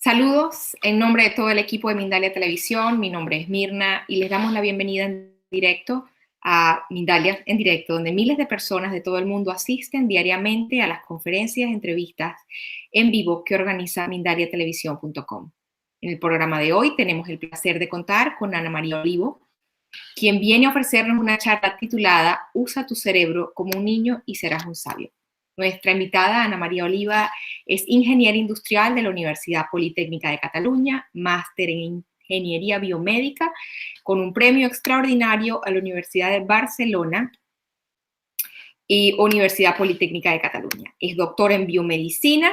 Saludos en nombre de todo el equipo de Mindalia Televisión. Mi nombre es Mirna y les damos la bienvenida en directo a Mindalia en directo, donde miles de personas de todo el mundo asisten diariamente a las conferencias, entrevistas en vivo que organiza mindaliatelevisión.com. En el programa de hoy tenemos el placer de contar con Ana María Olivo, quien viene a ofrecernos una charla titulada Usa tu cerebro como un niño y serás un sabio. Nuestra invitada, Ana María Oliva, es ingeniera industrial de la Universidad Politécnica de Cataluña, máster en ingeniería biomédica, con un premio extraordinario a la Universidad de Barcelona y Universidad Politécnica de Cataluña. Es doctora en biomedicina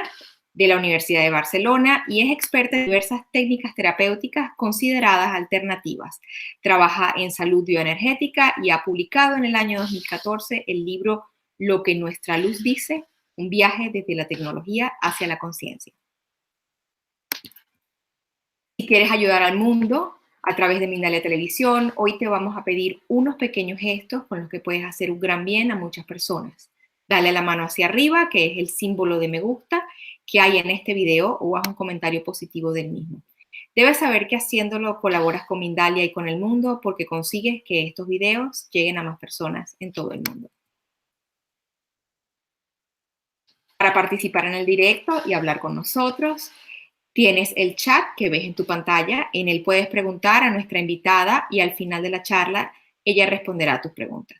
de la Universidad de Barcelona y es experta en diversas técnicas terapéuticas consideradas alternativas. Trabaja en salud bioenergética y ha publicado en el año 2014 el libro Lo que nuestra luz dice, un viaje desde la tecnología hacia la conciencia. Si quieres ayudar al mundo a través de Mindalia Televisión, hoy te vamos a pedir unos pequeños gestos con los que puedes hacer un gran bien a muchas personas. Dale la mano hacia arriba, que es el símbolo de me gusta que hay en este video, o haz un comentario positivo del mismo. Debes saber que haciéndolo colaboras con Mindalia y con el mundo porque consigues que estos videos lleguen a más personas en todo el mundo. Para participar en el directo y hablar con nosotros, tienes el chat que ves en tu pantalla. En él puedes preguntar a nuestra invitada y al final de la charla ella responderá a tus preguntas.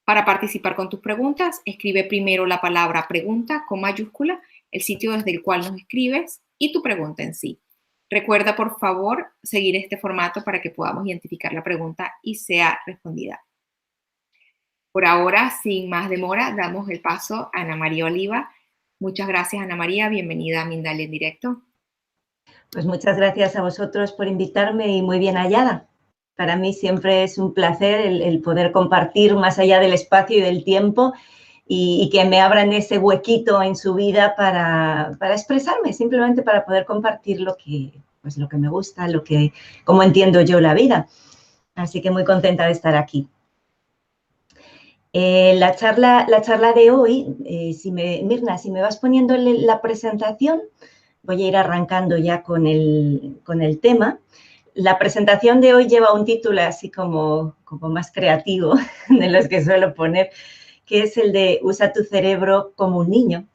Para participar con tus preguntas, escribe primero la palabra pregunta con mayúscula, el sitio desde el cual nos escribes y tu pregunta en sí. Recuerda, por favor, seguir este formato para que podamos identificar la pregunta y sea respondida. Por ahora, sin más demora, damos el paso a Ana María Oliva. Muchas gracias, Ana María. Bienvenida a Mindalia en directo. Pues muchas gracias a vosotros por invitarme y muy bien hallada. Para mí siempre es un placer el poder compartir más allá del espacio y del tiempo y que me abran ese huequito en su vida para expresarme, simplemente para poder compartir lo que me gusta, cómo entiendo yo la vida. Así que muy contenta de estar aquí. La charla de hoy, Mirna, si me vas poniendo la presentación, voy a ir arrancando ya con el tema. La presentación de hoy lleva un título así como más creativo de los que suelo poner, que es el de Usa tu cerebro como un niño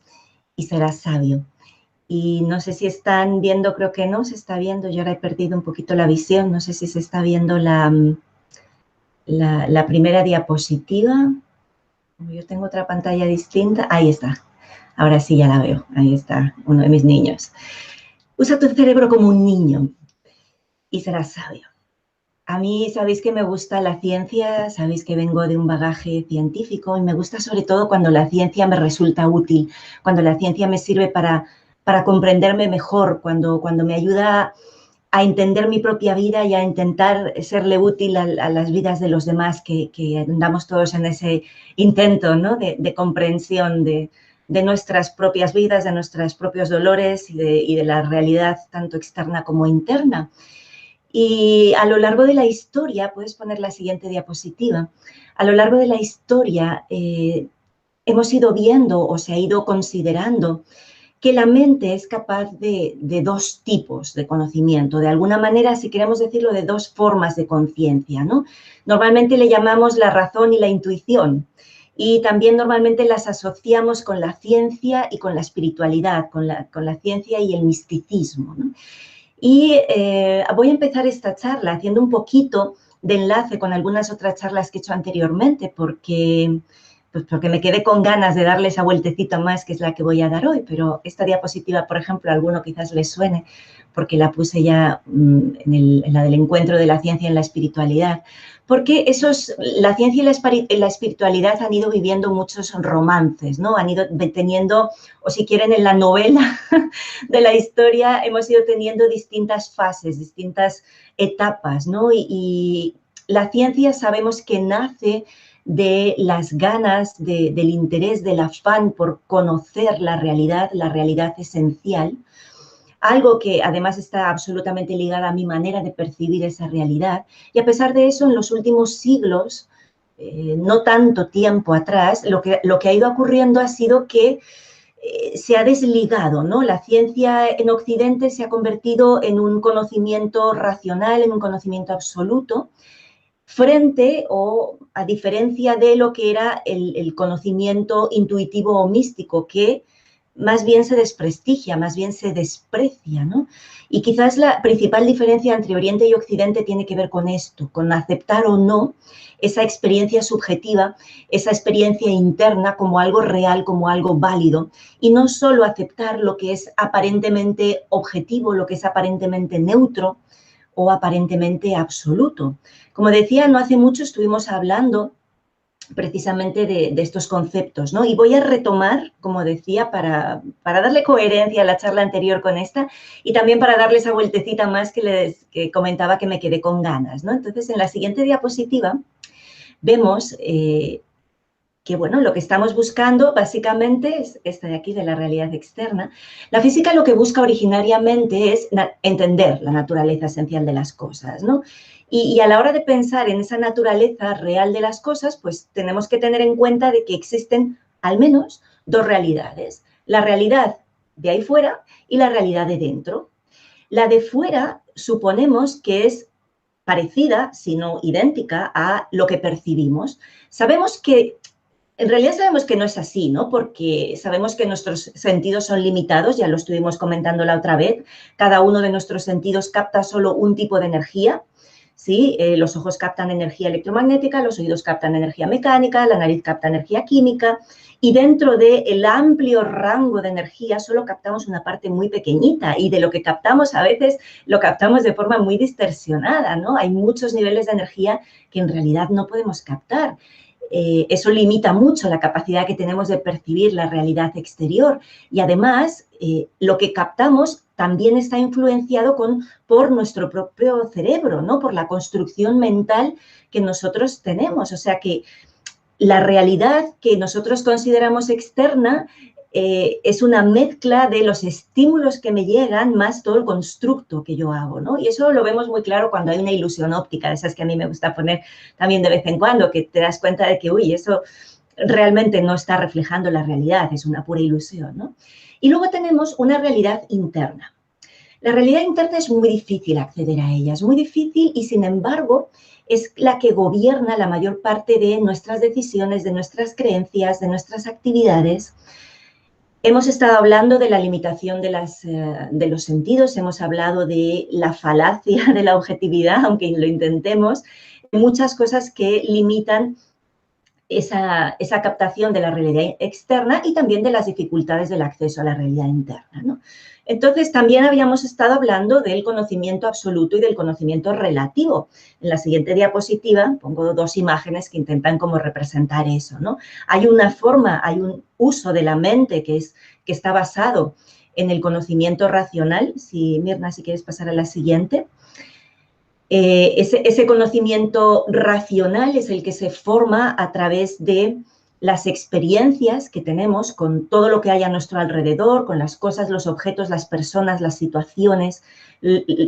y serás sabio. Y no sé si están viendo, creo que no se está viendo, yo ahora he perdido un poquito la visión, no sé si se está viendo la primera diapositiva. Yo tengo otra pantalla distinta, ahí está. Ahora sí ya la veo, ahí está uno de mis niños. Usa tu cerebro como un niño y serás sabio. A mí sabéis que me gusta la ciencia, sabéis que vengo de un bagaje científico y me gusta sobre todo cuando la ciencia me resulta útil, cuando la ciencia me sirve para comprenderme mejor, cuando me ayuda a entender mi propia vida y a intentar serle útil a las vidas de los demás, que andamos todos en ese intento, ¿no?, de comprensión de nuestras propias vidas, de nuestros propios dolores y de la realidad tanto externa como interna. Y a lo largo de la historia, puedes poner la siguiente diapositiva, a lo largo de la historia hemos ido viendo o se ha ido considerando que la mente es capaz de dos tipos de conocimiento, de alguna manera, si queremos decirlo, de dos formas de conciencia, ¿no? Normalmente le llamamos la razón y la intuición y también normalmente las asociamos con la ciencia y con la espiritualidad, con la ciencia y el misticismo, ¿no? Y voy a empezar esta charla haciendo un poquito de enlace con algunas otras charlas que he hecho anteriormente porque me quedé con ganas de darle esa vueltecita más, que es la que voy a dar hoy, pero esta diapositiva, por ejemplo, a alguno quizás les suene, porque la puse ya en la del encuentro de la ciencia y la espiritualidad, porque la ciencia y la espiritualidad han ido viviendo muchos romances, ¿no? Han ido teniendo, o si quieren, en la novela de la historia hemos ido teniendo distintas fases, distintas etapas, ¿no? Y la ciencia sabemos que nace de las ganas, del interés, del afán por conocer la realidad esencial, algo que además está absolutamente ligada a mi manera de percibir esa realidad. Y a pesar de eso, en los últimos siglos, no tanto tiempo atrás, lo que ha ido ocurriendo ha sido que se ha desligado, ¿no? La ciencia en Occidente se ha convertido en un conocimiento racional, en un conocimiento absoluto, frente o a diferencia de lo que era el conocimiento intuitivo o místico, que más bien se desprestigia, más bien se desprecia, ¿no? Y quizás la principal diferencia entre Oriente y Occidente tiene que ver con esto, con aceptar o no esa experiencia subjetiva, esa experiencia interna como algo real, como algo válido, y no solo aceptar lo que es aparentemente objetivo, lo que es aparentemente neutro o aparentemente absoluto. Como decía, no hace mucho estuvimos hablando precisamente de estos conceptos, ¿no? Y voy a retomar, como decía, para darle coherencia a la charla anterior con esta y también para darle esa vueltecita más que comentaba que me quedé con ganas, ¿no? Entonces, en la siguiente diapositiva vemos que, bueno, lo que estamos buscando básicamente es esta de aquí, de la realidad externa. La física lo que busca originariamente es entender la naturaleza esencial de las cosas, ¿no? Y a la hora de pensar en esa naturaleza real de las cosas, pues tenemos que tener en cuenta de que existen al menos dos realidades. La realidad de ahí fuera y la realidad de dentro. La de fuera suponemos que es parecida, si no idéntica, a lo que percibimos. Sabemos que en realidad sabemos que no es así, ¿no? Porque sabemos que nuestros sentidos son limitados, ya lo estuvimos comentando la otra vez. Cada uno de nuestros sentidos capta solo un tipo de energía, ¿sí? Los ojos captan energía electromagnética, los oídos captan energía mecánica, la nariz capta energía química, y dentro del amplio rango de energía solo captamos una parte muy pequeñita, y de lo que captamos a veces lo captamos de forma muy distorsionada, ¿no? Hay muchos niveles de energía que en realidad no podemos captar. Eso limita mucho la capacidad que tenemos de percibir la realidad exterior, y además lo que captamos también está influenciado por nuestro propio cerebro, ¿no? Por la construcción mental que nosotros tenemos. O sea que la realidad que nosotros consideramos externa es una mezcla de los estímulos que me llegan más todo el constructo que yo hago, ¿no? Y eso lo vemos muy claro cuando hay una ilusión óptica, esas que a mí me gusta poner también de vez en cuando, que te das cuenta de que, uy, eso realmente no está reflejando la realidad, es una pura ilusión, ¿no? Y luego tenemos una realidad interna. La realidad interna es muy difícil acceder a ella, es muy difícil y, sin embargo, es la que gobierna la mayor parte de nuestras decisiones, de nuestras creencias, de nuestras actividades. Hemos estado hablando de la limitación de los sentidos, hemos hablado de la falacia de la objetividad, aunque lo intentemos, muchas cosas que limitan esa captación de la realidad externa y también de las dificultades del acceso a la realidad interna, ¿no? Entonces, también habíamos estado hablando del conocimiento absoluto y del conocimiento relativo. En la siguiente diapositiva pongo dos imágenes que intentan como representar eso, ¿no? Hay una forma, hay un uso de la mente que está basado en el conocimiento racional. Mirna, si quieres pasar a la siguiente. Ese conocimiento racional es el que se forma a través de las experiencias que tenemos con todo lo que hay a nuestro alrededor, con las cosas, los objetos, las personas, las situaciones,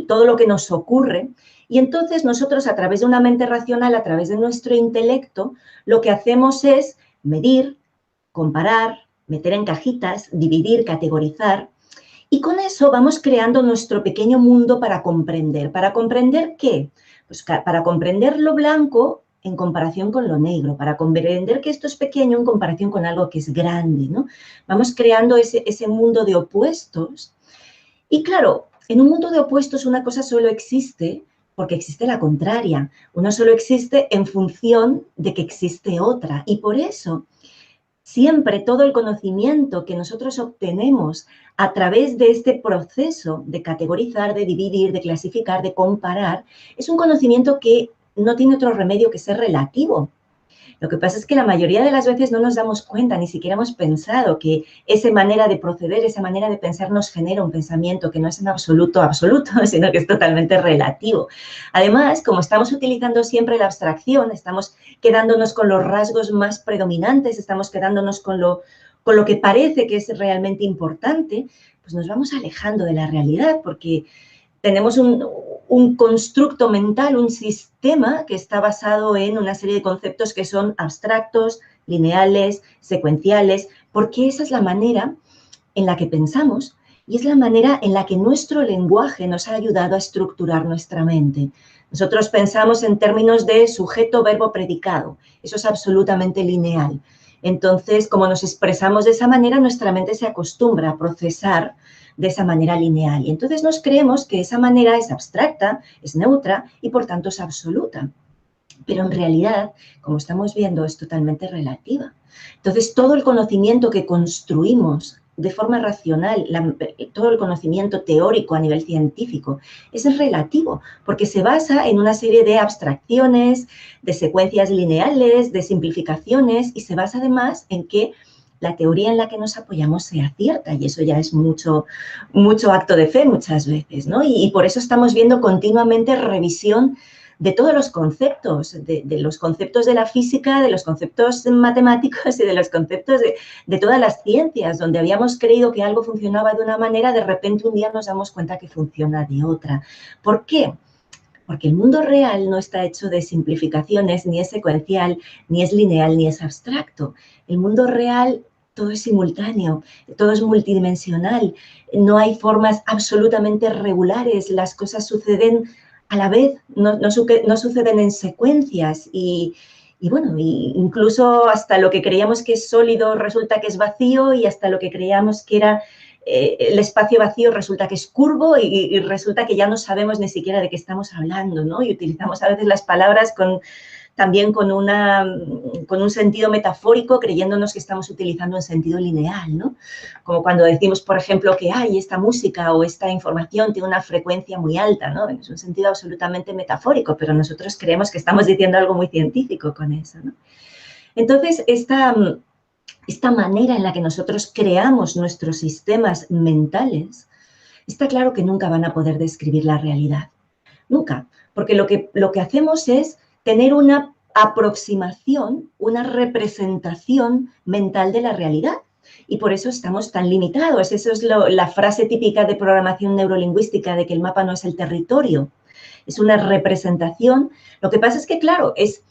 todo lo que nos ocurre. Y entonces nosotros, a través de una mente racional, a través de nuestro intelecto, lo que hacemos es medir, comparar, meter en cajitas, dividir, categorizar. Y con eso vamos creando nuestro pequeño mundo para comprender. ¿Para comprender qué? Pues para comprender lo blanco en comparación con lo negro, para comprender que esto es pequeño en comparación con algo que es grande, ¿no? Vamos creando ese mundo de opuestos. Y claro, en un mundo de opuestos una cosa solo existe porque existe la contraria. Uno solo existe en función de que existe otra. Y por eso siempre todo el conocimiento que nosotros obtenemos a través de este proceso de categorizar, de dividir, de clasificar, de comparar, es un conocimiento que no tiene otro remedio que ser relativo. Lo que pasa es que la mayoría de las veces no nos damos cuenta, ni siquiera hemos pensado que esa manera de proceder, esa manera de pensar nos genera un pensamiento que no es en absoluto absoluto, sino que es totalmente relativo. Además, como estamos utilizando siempre la abstracción, estamos quedándonos con los rasgos más predominantes, estamos quedándonos con lo que parece que es realmente importante, pues nos vamos alejando de la realidad porque tenemos un constructo mental, un sistema que está basado en una serie de conceptos que son abstractos, lineales, secuenciales, porque esa es la manera en la que pensamos y es la manera en la que nuestro lenguaje nos ha ayudado a estructurar nuestra mente. Nosotros pensamos en términos de sujeto, verbo, predicado. Eso es absolutamente lineal. Entonces, como nos expresamos de esa manera, nuestra mente se acostumbra a procesar de esa manera lineal. Y entonces nos creemos que esa manera es abstracta, es neutra y por tanto es absoluta. Pero en realidad, como estamos viendo, es totalmente relativa. Entonces, todo el conocimiento que construimos de forma racional, todo el conocimiento teórico a nivel científico, es relativo, porque se basa en una serie de abstracciones, de secuencias lineales, de simplificaciones, y se basa además en que la teoría en la que nos apoyamos sea cierta, y eso ya es mucho acto de fe muchas veces, ¿no? Y por eso estamos viendo continuamente revisión de todos los conceptos, de los conceptos de la física, de los conceptos matemáticos y de los conceptos de todas las ciencias, donde habíamos creído que algo funcionaba de una manera, de repente un día nos damos cuenta que funciona de otra. ¿Por qué? Porque el mundo real no está hecho de simplificaciones, ni es secuencial, ni es lineal, ni es abstracto. El mundo real todo es simultáneo, todo es multidimensional, no hay formas absolutamente regulares, las cosas suceden a la vez, no suceden en secuencias y bueno, incluso hasta lo que creíamos que es sólido resulta que es vacío y hasta lo que creíamos que era el espacio vacío resulta que es curvo y resulta que ya no sabemos ni siquiera de qué estamos hablando, ¿no? Y utilizamos a veces las palabras también con un sentido metafórico, creyéndonos que estamos utilizando un sentido lineal, ¿no? Como cuando decimos, por ejemplo, que esta música o esta información tiene una frecuencia muy alta, ¿no? Es un sentido absolutamente metafórico, pero nosotros creemos que estamos diciendo algo muy científico con eso, ¿no? Entonces, esta manera en la que nosotros creamos nuestros sistemas mentales, está claro que nunca van a poder describir la realidad. Nunca. Porque lo que hacemos es tener una aproximación, una representación mental de la realidad. Y por eso estamos tan limitados. Eso es la frase típica de programación neurolingüística de que el mapa no es el territorio. Es una representación. Lo que pasa es que, claro, es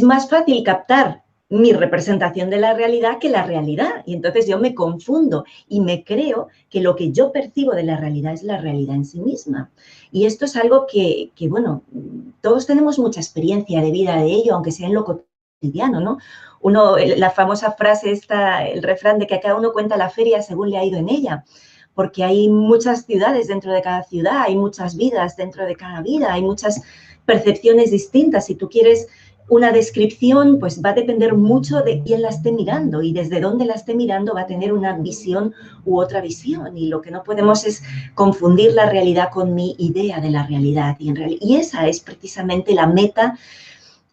más fácil captar mi representación de la realidad que la realidad. Y entonces yo me confundo y me creo que lo que yo percibo de la realidad es la realidad en sí misma. Y esto es algo que bueno, todos tenemos mucha experiencia de vida de ello, aunque sea en lo cotidiano, ¿no? La famosa frase esta, el refrán de que a cada uno cuenta la feria según le ha ido en ella. Porque hay muchas ciudades dentro de cada ciudad, hay muchas vidas dentro de cada vida, hay muchas percepciones distintas. Si tú quieres una descripción, pues va a depender mucho de quién la esté mirando y desde dónde la esté mirando va a tener una visión u otra visión. Y lo que no podemos es confundir la realidad con mi idea de la realidad. Y esa es precisamente la meta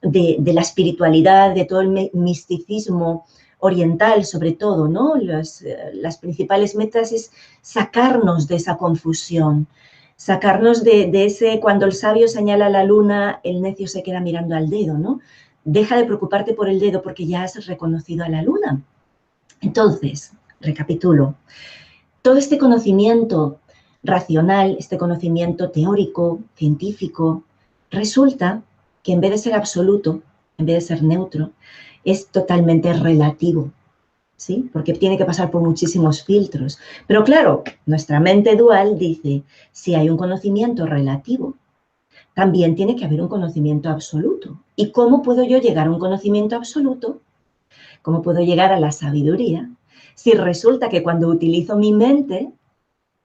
de la espiritualidad, de todo el misticismo oriental sobre todo, ¿no? Las principales metas es sacarnos de esa confusión, sacarnos de ese cuando el sabio señala la luna, el necio se queda mirando al dedo, ¿no? Deja de preocuparte por el dedo porque ya has reconocido a la luna. Entonces, recapitulo, todo este conocimiento racional, este conocimiento teórico, científico, resulta que en vez de ser absoluto, en vez de ser neutro, es totalmente relativo, ¿sí? Porque tiene que pasar por muchísimos filtros. Pero claro, nuestra mente dual dice, si hay un conocimiento relativo, también tiene que haber un conocimiento absoluto. ¿Y cómo puedo yo llegar a un conocimiento absoluto? ¿Cómo puedo llegar a la sabiduría? Si resulta que cuando utilizo mi mente,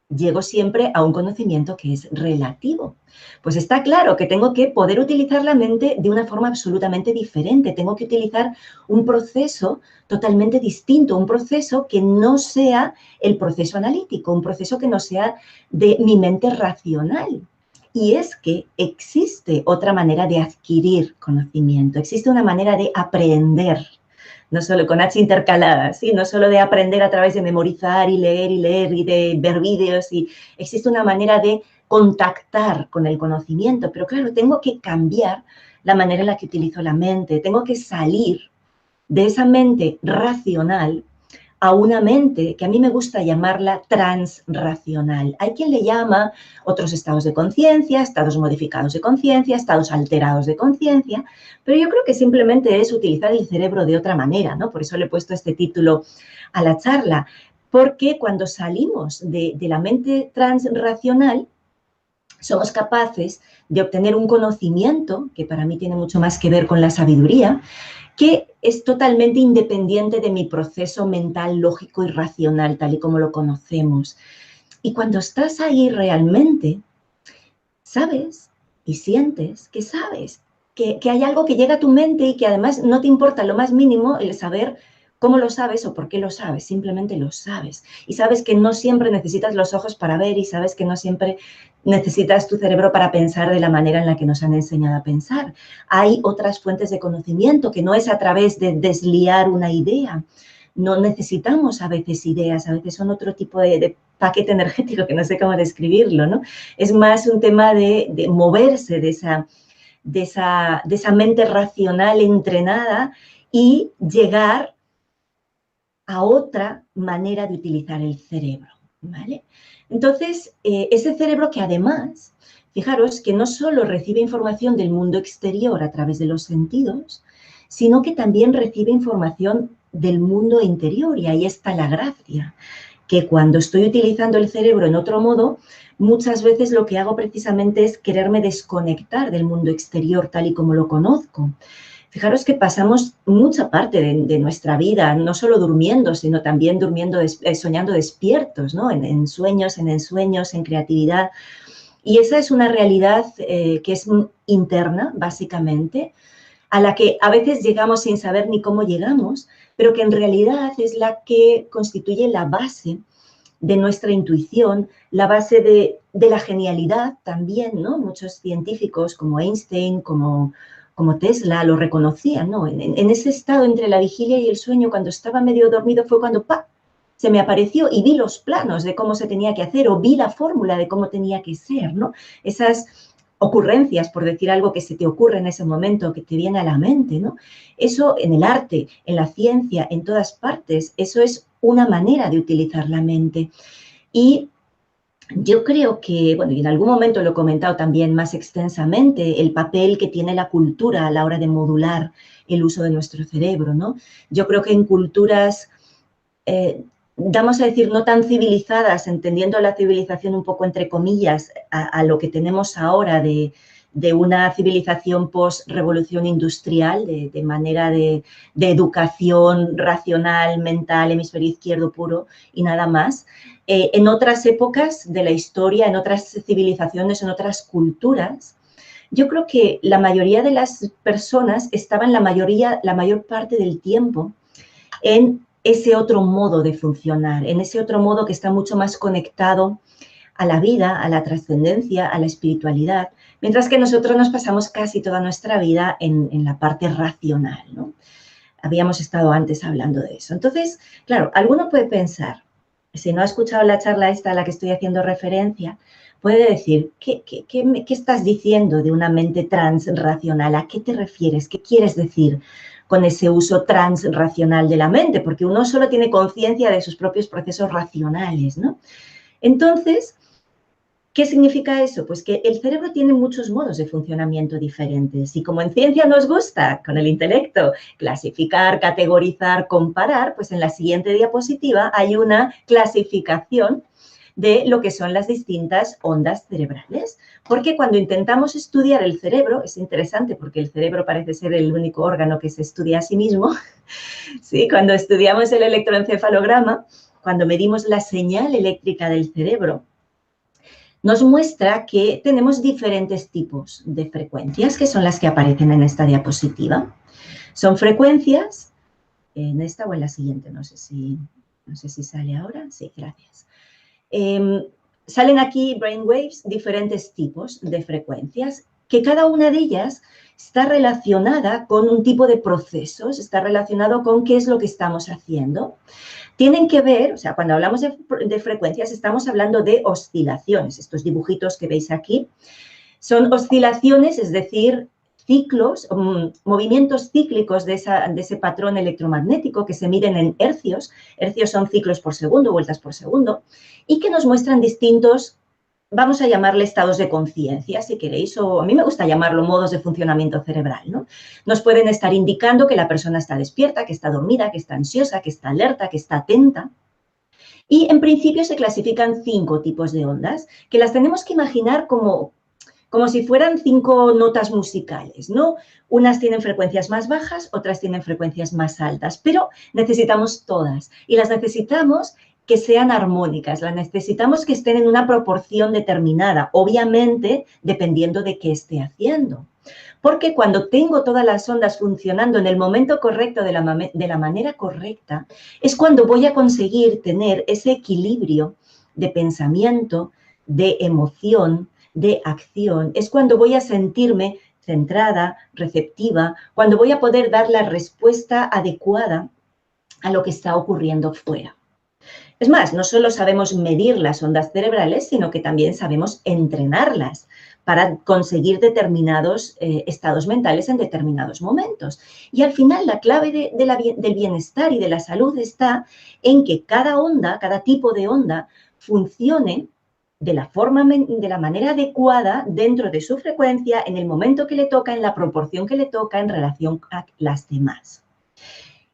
llego siempre a un conocimiento que es relativo. Pues está claro que tengo que poder utilizar la mente de una forma absolutamente diferente. Tengo que utilizar un proceso totalmente distinto, un proceso que no sea el proceso analítico, un proceso que no sea de mi mente racional. Y es que existe otra manera de adquirir conocimiento, existe una manera de aprender, no solo con H intercalada, ¿sí? No solo de aprender a través de memorizar y leer y de ver vídeos. Y existe una manera de contactar con el conocimiento, pero claro, tengo que cambiar la manera en la que utilizo la mente. Tengo que salir de esa mente racional a una mente que a mí me gusta llamarla transracional. Hay quien le llama otros estados de conciencia, estados modificados de conciencia, estados alterados de conciencia, pero yo creo que simplemente es utilizar el cerebro de otra manera, ¿no? Por eso le he puesto este título a la charla. porque cuando salimos de la mente transracional, somos capaces de obtener un conocimiento, que para mí tiene mucho más que ver con la sabiduría, que es totalmente independiente de mi proceso mental, lógico y racional, tal y como lo conocemos. Y cuando estás ahí realmente, sabes y sientes que sabes, que hay algo que llega a tu mente y que además no te importa lo más mínimo el saber cómo lo sabes o por qué lo sabes, simplemente lo sabes. Y sabes que no siempre necesitas los ojos para ver y sabes que no siempre necesitas tu cerebro para pensar de la manera en la que nos han enseñado a pensar. Hay otras fuentes de conocimiento que no es a través de desliar una idea. No necesitamos a veces ideas, a veces son otro tipo de paquete energético que no sé cómo describirlo, ¿no? Es más un tema de moverse de esa mente racional entrenada y llegar a otra manera de utilizar el cerebro, ¿vale? Entonces, ese cerebro que además, fijaros que no solo recibe información del mundo exterior a través de los sentidos, sino que también recibe información del mundo interior, y ahí está la gracia, que cuando estoy utilizando el cerebro en otro modo, muchas veces lo que hago precisamente es quererme desconectar del mundo exterior tal y como lo conozco. Fijaros que pasamos mucha parte de nuestra vida, no solo durmiendo, sino también soñando despiertos, ¿no? En sueños, en ensueños, en creatividad. Y esa es una realidad que es interna, básicamente, a la que a veces llegamos sin saber ni cómo llegamos, pero que en realidad es la que constituye la base de nuestra intuición, la base de la genialidad también, ¿no? Muchos científicos como Einstein, como Tesla lo reconocían, ¿no? En ese estado entre la vigilia y el sueño, cuando estaba medio dormido, fue cuando ¡pa!, se me apareció y vi los planos de cómo se tenía que hacer o vi la fórmula de cómo tenía que ser, ¿no? Esas ocurrencias, por decir algo que se te ocurre en ese momento, que te viene a la mente, ¿no? Eso en el arte, en la ciencia, en todas partes, eso es una manera de utilizar la mente. Y yo creo que, bueno, y en algún momento lo he comentado también más extensamente, el papel que tiene la cultura a la hora de modular el uso de nuestro cerebro, ¿no? Yo creo que en culturas, vamos a decir, no tan civilizadas, entendiendo la civilización un poco entre comillas, a lo que tenemos ahora de una civilización post-revolución industrial, de manera de educación racional, mental, hemisferio izquierdo puro y nada más. En otras épocas de la historia, en otras civilizaciones, en otras culturas, yo creo que la mayoría de las personas estaban la mayor parte del tiempo en ese otro modo de funcionar, en ese otro modo que está mucho más conectado a la vida, a la trascendencia, a la espiritualidad, mientras que nosotros nos pasamos casi toda nuestra vida en la parte racional, ¿no? Habíamos estado antes hablando de eso. Entonces, claro, alguno puede pensar, si no ha escuchado la charla esta a la que estoy haciendo referencia, puede decir, ¿qué estás diciendo de una mente transracional? ¿A qué te refieres? ¿Qué quieres decir con ese uso transracional de la mente? Porque uno solo tiene conciencia de sus propios procesos racionales, ¿no? Entonces, ¿qué significa eso? Pues que el cerebro tiene muchos modos de funcionamiento diferentes y como en ciencia nos gusta, con el intelecto, clasificar, categorizar, comparar, pues en la siguiente diapositiva hay una clasificación de lo que son las distintas ondas cerebrales. Porque cuando intentamos estudiar el cerebro, es interesante porque el cerebro parece ser el único órgano que se estudia a sí mismo, ¿sí? Cuando estudiamos el electroencefalograma, cuando medimos la señal eléctrica del cerebro, nos muestra que tenemos diferentes tipos de frecuencias, que son las que aparecen en esta diapositiva. Son frecuencias, en esta o en la siguiente, no sé si sale ahora. Sí, gracias. Salen aquí brainwaves, diferentes tipos de frecuencias, que cada una de ellas está relacionada con un tipo de procesos, está relacionado con qué es lo que estamos haciendo. Tienen que ver, o sea, cuando hablamos de frecuencias estamos hablando de oscilaciones. Estos dibujitos que veis aquí son oscilaciones, es decir, ciclos, movimientos cíclicos de ese patrón electromagnético que se miden en hercios. Hercios son ciclos por segundo, vueltas por segundo, y que nos muestran distintos, vamos a llamarle estados de conciencia, si queréis, o a mí me gusta llamarlo modos de funcionamiento cerebral, ¿no? Nos pueden estar indicando que la persona está despierta, que está dormida, que está ansiosa, que está alerta, que está atenta. Y en principio se clasifican 5 tipos de ondas, que las tenemos que imaginar como si fueran 5 notas musicales, ¿no? Unas tienen frecuencias más bajas, otras tienen frecuencias más altas, pero necesitamos todas y las necesitamos que sean armónicas, las necesitamos que estén en una proporción determinada, obviamente dependiendo de qué esté haciendo. Porque cuando tengo todas las ondas funcionando en el momento correcto, de la manera correcta, es cuando voy a conseguir tener ese equilibrio de pensamiento, de emoción, de acción. Es cuando voy a sentirme centrada, receptiva, cuando voy a poder dar la respuesta adecuada a lo que está ocurriendo fuera. Es más, no solo sabemos medir las ondas cerebrales, sino que también sabemos entrenarlas para conseguir determinados estados mentales en determinados momentos. Y al final la clave del bienestar y de la salud está en que cada onda, cada tipo de onda, funcione de la manera adecuada dentro de su frecuencia, en el momento que le toca, en la proporción que le toca en relación a las demás.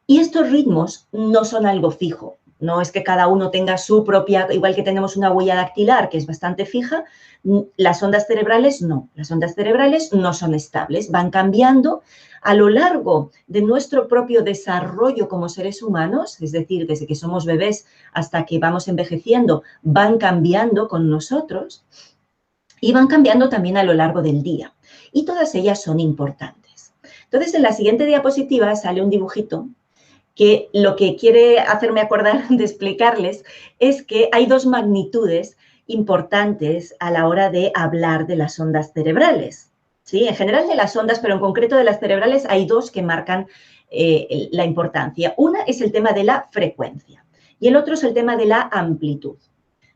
Y estos ritmos no son algo fijo. No es que cada uno tenga su propia, igual que tenemos una huella dactilar que es bastante fija, las ondas cerebrales no. Las ondas cerebrales no son estables, van cambiando a lo largo de nuestro propio desarrollo como seres humanos, es decir, desde que somos bebés hasta que vamos envejeciendo, van cambiando con nosotros y van cambiando también a lo largo del día. Y todas ellas son importantes. Entonces, en la siguiente diapositiva sale un dibujito que lo que quiere hacerme acordar de explicarles es que hay 2 magnitudes importantes a la hora de hablar de las ondas cerebrales. ¿Sí? En general de las ondas, pero en concreto de las cerebrales hay 2 que marcan la importancia. Una es el tema de la frecuencia y el otro es el tema de la amplitud.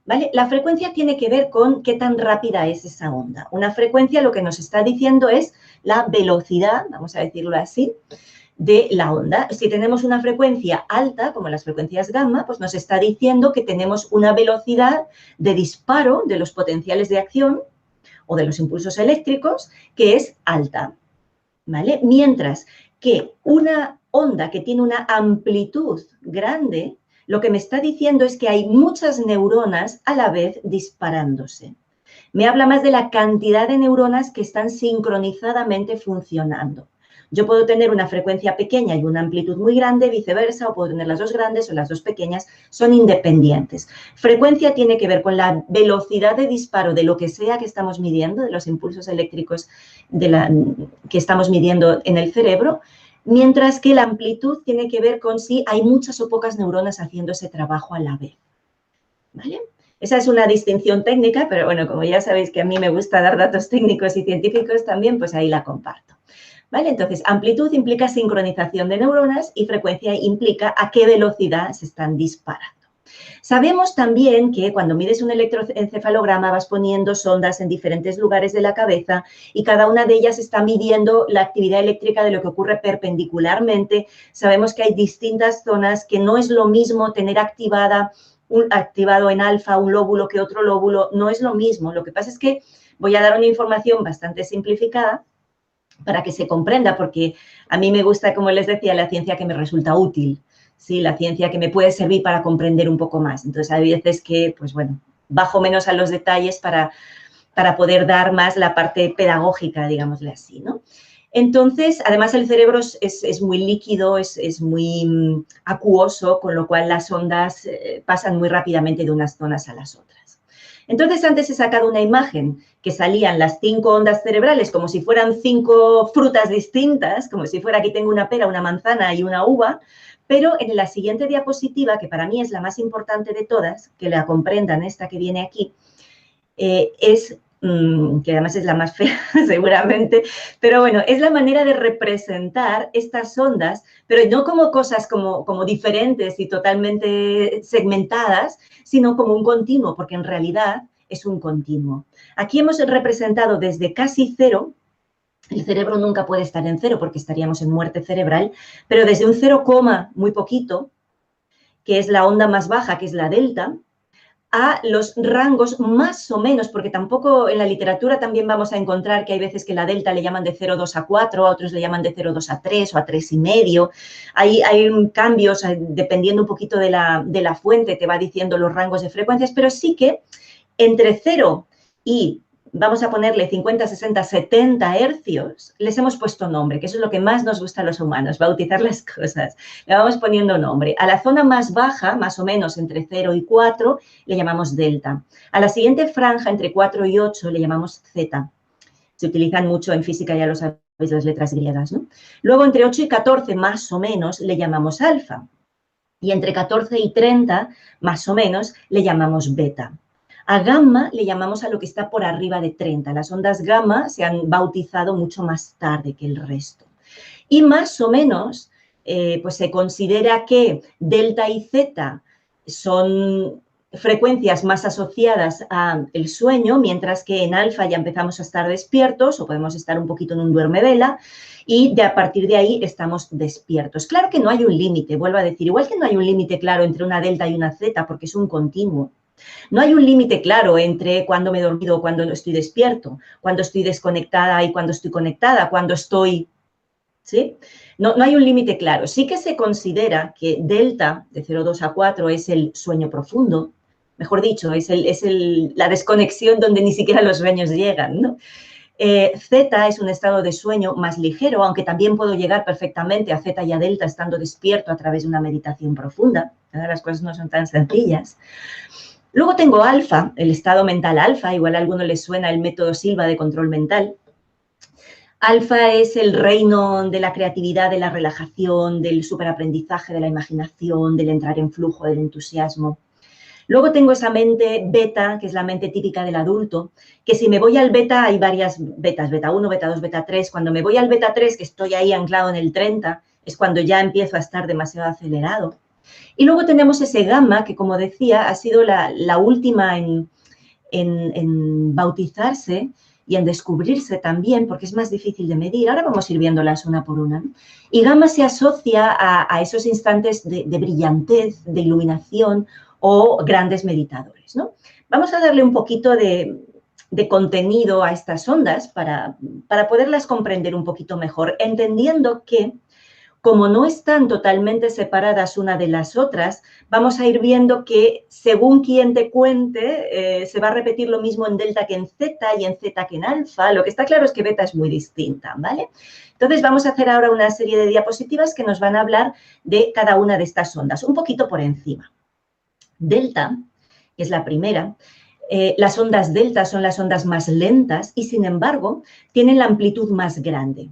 ¿Vale? La frecuencia tiene que ver con qué tan rápida es esa onda. Una frecuencia lo que nos está diciendo es la velocidad, vamos a decirlo así, de la onda. Si tenemos una frecuencia alta, como las frecuencias gamma, pues nos está diciendo que tenemos una velocidad de disparo de los potenciales de acción o de los impulsos eléctricos que es alta, ¿vale? Mientras que una onda que tiene una amplitud grande, lo que me está diciendo es que hay muchas neuronas a la vez disparándose. Me habla más de la cantidad de neuronas que están sincronizadamente funcionando. Yo puedo tener una frecuencia pequeña y una amplitud muy grande, viceversa, o puedo tener las 2 grandes o las 2 pequeñas, son independientes. Frecuencia tiene que ver con la velocidad de disparo de lo que sea que estamos midiendo, de los impulsos eléctricos que estamos midiendo en el cerebro, mientras que la amplitud tiene que ver con si hay muchas o pocas neuronas haciendo ese trabajo a la vez. ¿Vale? Esa es una distinción técnica, pero bueno, como ya sabéis que a mí me gusta dar datos técnicos y científicos también, pues ahí la comparto. ¿Vale? Entonces, amplitud implica sincronización de neuronas y frecuencia implica a qué velocidad se están disparando. Sabemos también que cuando mides un electroencefalograma vas poniendo sondas en diferentes lugares de la cabeza y cada una de ellas está midiendo la actividad eléctrica de lo que ocurre perpendicularmente. Sabemos que hay distintas zonas, que no es lo mismo tener activado en alfa un lóbulo que otro lóbulo, no es lo mismo. Lo que pasa es que voy a dar una información bastante simplificada para que se comprenda, porque a mí me gusta, como les decía, la ciencia que me resulta útil, ¿sí? La ciencia que me puede servir para comprender un poco más. Entonces, hay veces que, pues bueno, bajo menos a los detalles para poder dar más la parte pedagógica, digámosle así, ¿no? Entonces, además el cerebro es muy líquido, es muy acuoso, con lo cual las ondas pasan muy rápidamente de unas zonas a las otras. Entonces, antes he sacado una imagen que salían las 5 ondas cerebrales como si fueran 5 frutas distintas, como si fuera aquí tengo una pera, una manzana y una uva, pero en la siguiente diapositiva, que para mí es la más importante de todas, que la comprendan esta que viene aquí, que además es la más fea seguramente, pero bueno, es la manera de representar estas ondas, pero no como cosas como diferentes y totalmente segmentadas, sino como un continuo, porque en realidad es un continuo. Aquí hemos representado desde casi cero, el cerebro nunca puede estar en cero porque estaríamos en muerte cerebral, pero desde un 0, muy poquito, que es la onda más baja, que es la delta, a los rangos más o menos, porque tampoco en la literatura también vamos a encontrar que hay veces que la delta le llaman de 0,2 a 4, a otros le llaman de 0,2 a 3 o a 3,5. Hay cambios dependiendo un poquito de la fuente, te va diciendo los rangos de frecuencias, pero sí que entre 0 y vamos a ponerle 50, 60, 70 hercios, les hemos puesto nombre, que eso es lo que más nos gusta a los humanos, bautizar las cosas. Le vamos poniendo nombre. A la zona más baja, más o menos entre 0 y 4, le llamamos delta. A la siguiente franja, entre 4 y 8, le llamamos zeta. Se utilizan mucho en física, ya lo sabéis, las letras griegas, ¿no? Luego, entre 8 y 14, más o menos, le llamamos alfa. Y entre 14 y 30, más o menos, le llamamos beta. A gamma le llamamos a lo que está por arriba de 30. Las ondas gamma se han bautizado mucho más tarde que el resto. Y más o menos, pues se considera que delta y zeta son frecuencias más asociadas al sueño, mientras que en alfa ya empezamos a estar despiertos o podemos estar un poquito en un duerme-vela y a partir de ahí estamos despiertos. Claro que no hay un límite, vuelvo a decir, igual que no hay un límite claro entre una delta y una zeta porque es un continuo. No hay un límite claro entre cuando me he dormido o cuando estoy despierto, cuando estoy desconectada y cuando estoy conectada, cuando estoy, ¿sí? No hay un límite claro. Sí que se considera que delta, de 0,2 a 4, es el sueño profundo, mejor dicho, es la desconexión donde ni siquiera los sueños llegan, ¿no? Zeta es un estado de sueño más ligero, aunque también puedo llegar perfectamente a zeta y a delta estando despierto a través de una meditación profunda. Las cosas no son tan sencillas. Luego tengo alfa, el estado mental alfa, igual a alguno les suena el método Silva de control mental. Alfa es el reino de la creatividad, de la relajación, del superaprendizaje, de la imaginación, del entrar en flujo, del entusiasmo. Luego tengo esa mente beta, que es la mente típica del adulto, que si me voy al beta, hay varias betas, beta 1, beta 2, beta 3. Cuando me voy al beta 3, que estoy ahí anclado en el 30, es cuando ya empiezo a estar demasiado acelerado. Y luego tenemos ese gamma, que como decía, ha sido la última en bautizarse y en descubrirse también, porque es más difícil de medir. Ahora vamos a ir viéndolas una por una, ¿no? Y gamma se asocia a esos instantes de brillantez, de iluminación o grandes meditadores, ¿no? Vamos a darle un poquito de contenido a estas ondas para poderlas comprender un poquito mejor, entendiendo que como no están totalmente separadas una de las otras, vamos a ir viendo que según quien te cuente, se va a repetir lo mismo en delta que en zeta y en zeta que en alfa. Lo que está claro es que beta es muy distinta, ¿vale? Entonces, vamos a hacer ahora una serie de diapositivas que nos van a hablar de cada una de estas ondas, un poquito por encima. Delta, que es la primera, las ondas delta son las ondas más lentas y, sin embargo, tienen la amplitud más grande.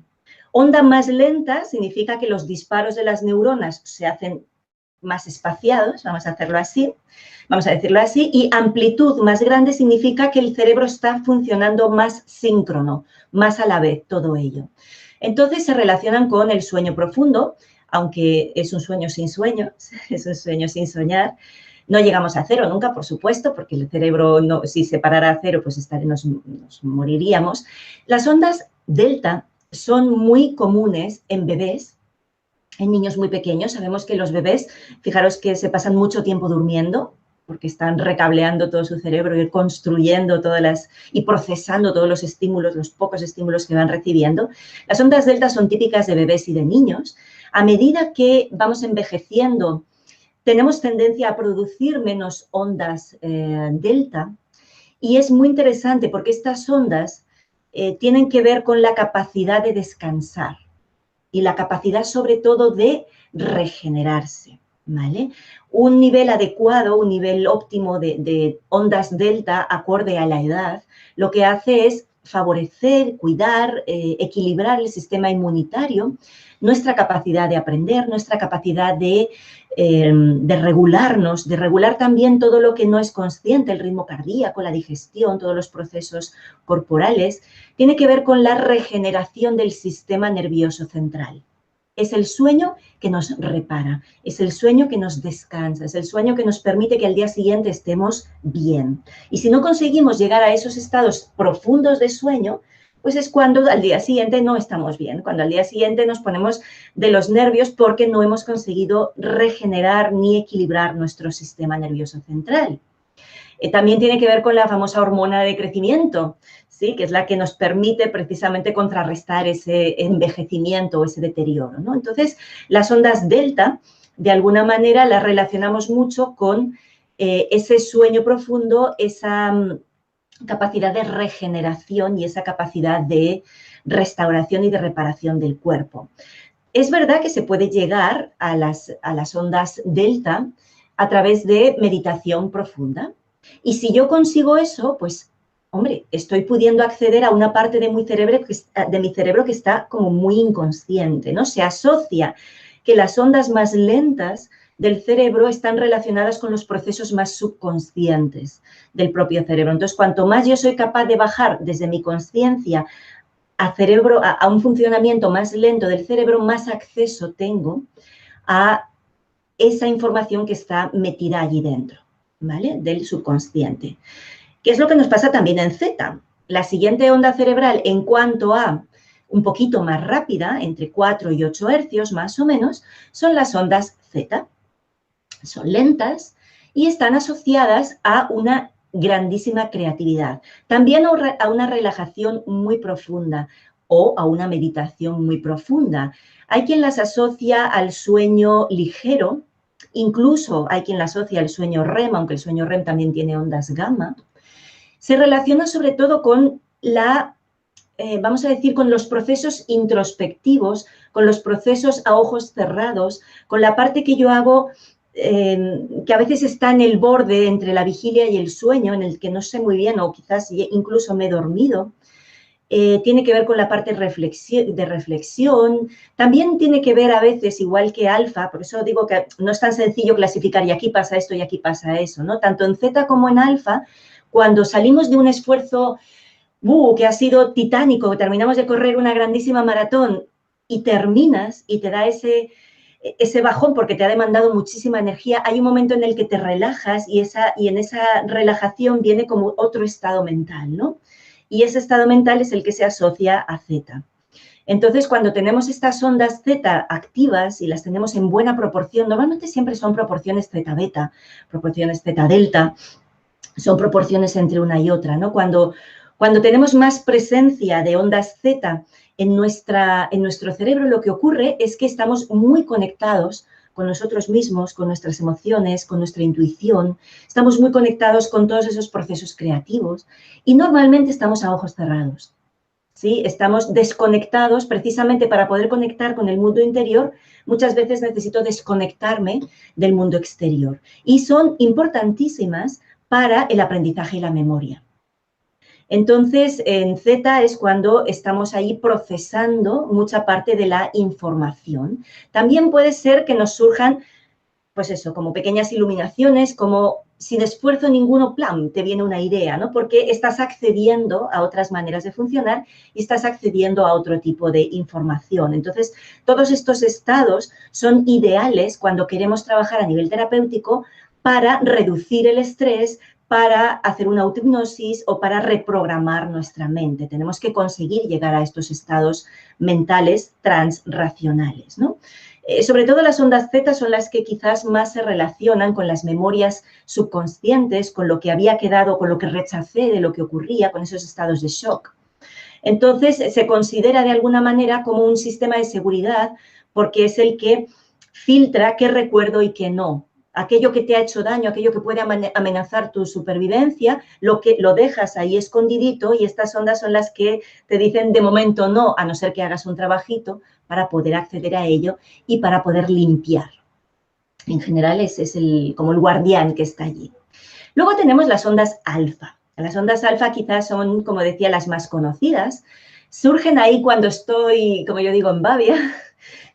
Onda más lenta significa que los disparos de las neuronas se hacen más espaciados, vamos a hacerlo así, vamos a decirlo así, y amplitud más grande significa que el cerebro está funcionando más síncrono, más a la vez, todo ello. Entonces se relacionan con el sueño profundo, aunque es un sueño sin sueños, es un sueño sin soñar. No llegamos a cero nunca, por supuesto, porque el cerebro, no, si se parara a cero, pues nos moriríamos. Las ondas delta son muy comunes en bebés, en niños muy pequeños. Sabemos que los bebés, fijaros que se pasan mucho tiempo durmiendo porque están recableando todo su cerebro y construyendo y procesando todos los estímulos, los pocos estímulos que van recibiendo. Las ondas delta son típicas de bebés y de niños. A medida que vamos envejeciendo, tenemos tendencia a producir menos ondas delta y es muy interesante porque estas ondas tienen que ver con la capacidad de descansar y la capacidad sobre todo de regenerarse, ¿vale? Un nivel adecuado, un nivel óptimo de ondas delta acorde a la edad, lo que hace es favorecer, cuidar, equilibrar el sistema inmunitario, nuestra capacidad de aprender, nuestra capacidad de regularnos, de regular también todo lo que no es consciente, el ritmo cardíaco, la digestión, todos los procesos corporales, tiene que ver con la regeneración del sistema nervioso central. Es el sueño que nos repara, es el sueño que nos descansa, es el sueño que nos permite que al día siguiente estemos bien. Y si no conseguimos llegar a esos estados profundos de sueño, pues es cuando al día siguiente no estamos bien, cuando al día siguiente nos ponemos de los nervios porque no hemos conseguido regenerar ni equilibrar nuestro sistema nervioso central. También tiene que ver con la famosa hormona de crecimiento, ¿sí? Que es la que nos permite precisamente contrarrestar ese envejecimiento o ese deterioro, ¿no? Entonces, las ondas delta, de alguna manera, las relacionamos mucho con ese sueño profundo, esa capacidad de regeneración y esa capacidad de restauración y de reparación del cuerpo. Es verdad que se puede llegar a las ondas delta a través de meditación profunda. Y si yo consigo eso, pues, hombre, estoy pudiendo acceder a una parte de mi cerebro que está como muy inconsciente, ¿no? Se asocia que las ondas más lentas del cerebro están relacionadas con los procesos más subconscientes del propio cerebro. Entonces, cuanto más yo soy capaz de bajar desde mi conciencia a un funcionamiento más lento del cerebro, más acceso tengo a esa información que está metida allí dentro, ¿vale? Del subconsciente. ¿Qué es lo que nos pasa también en Z? La siguiente onda cerebral, en cuanto a un poquito más rápida, entre 4 y 8 hercios más o menos, son las ondas Z. Son lentas y están asociadas a una grandísima creatividad. También a una relajación muy profunda o a una meditación muy profunda. Hay quien las asocia al sueño ligero, incluso hay quien las asocia al sueño REM, aunque el sueño REM también tiene ondas gamma. Se relaciona sobre todo con vamos a decir, con los procesos introspectivos, con los procesos a ojos cerrados, con la parte que yo hago que a veces está en el borde entre la vigilia y el sueño, en el que no sé muy bien o quizás incluso me he dormido. Tiene que ver con la parte de reflexión, también tiene que ver a veces, igual que alfa, por eso digo que no es tan sencillo clasificar y aquí pasa esto y aquí pasa eso, ¿no? Tanto en zeta como en alfa, cuando salimos de un esfuerzo que ha sido titánico, que terminamos de correr una grandísima maratón y terminas y te da ese bajón porque te ha demandado muchísima energía, hay un momento en el que te relajas y en esa relajación viene como otro estado mental, ¿no? Y ese estado mental es el que se asocia a zeta. Entonces, cuando tenemos estas ondas zeta activas y las tenemos en buena proporción, normalmente siempre son proporciones zeta-beta, proporciones zeta-delta, son proporciones entre una y otra, ¿no? Cuando tenemos más presencia de ondas zeta en nuestro cerebro, lo que ocurre es que estamos muy conectados con nosotros mismos, con nuestras emociones, con nuestra intuición, estamos muy conectados con todos esos procesos creativos y normalmente estamos a ojos cerrados, ¿sí? Estamos desconectados precisamente para poder conectar con el mundo interior. Muchas veces necesito desconectarme del mundo exterior y son importantísimas para el aprendizaje y la memoria. Entonces, en Z es cuando estamos ahí procesando mucha parte de la información. También puede ser que nos surjan, pues eso, como pequeñas iluminaciones, como sin esfuerzo ninguno, plan, te viene una idea, ¿no? Porque estás accediendo a otras maneras de funcionar y estás accediendo a otro tipo de información. Entonces, todos estos estados son ideales cuando queremos trabajar a nivel terapéutico para reducir el estrés, para hacer una autohipnosis o para reprogramar nuestra mente. Tenemos que conseguir llegar a estos estados mentales transracionales, ¿no? Sobre todo las ondas Z son las que quizás más se relacionan con las memorias subconscientes, con lo que había quedado, con lo que rechacé de lo que ocurría, con esos estados de shock. Entonces, se considera de alguna manera como un sistema de seguridad porque es el que filtra qué recuerdo y qué no. Aquello que te ha hecho daño, aquello que puede amenazar tu supervivencia, lo dejas ahí escondidito y estas ondas son las que te dicen de momento no, a no ser que hagas un trabajito para poder acceder a ello y para poder limpiar. En general, ese es como el guardián que está allí. Luego tenemos las ondas alfa. Las ondas alfa quizás son, como decía, las más conocidas. Surgen ahí cuando estoy, como yo digo, en babia,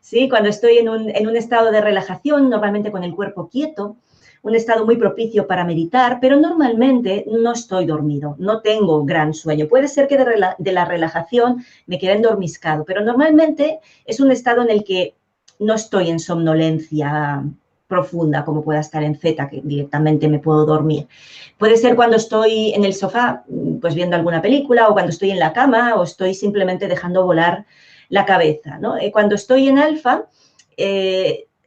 ¿sí? Cuando estoy en un estado de relajación, normalmente con el cuerpo quieto, un estado muy propicio para meditar, pero normalmente no estoy dormido, no tengo gran sueño. Puede ser que de la relajación me quede endormiscado, pero normalmente es un estado en el que no estoy en somnolencia profunda, como pueda estar en Z, que directamente me puedo dormir. Puede ser cuando estoy en el sofá, pues viendo alguna película, o cuando estoy en la cama, o estoy simplemente dejando volar la cabeza, ¿no? Cuando estoy en alfa,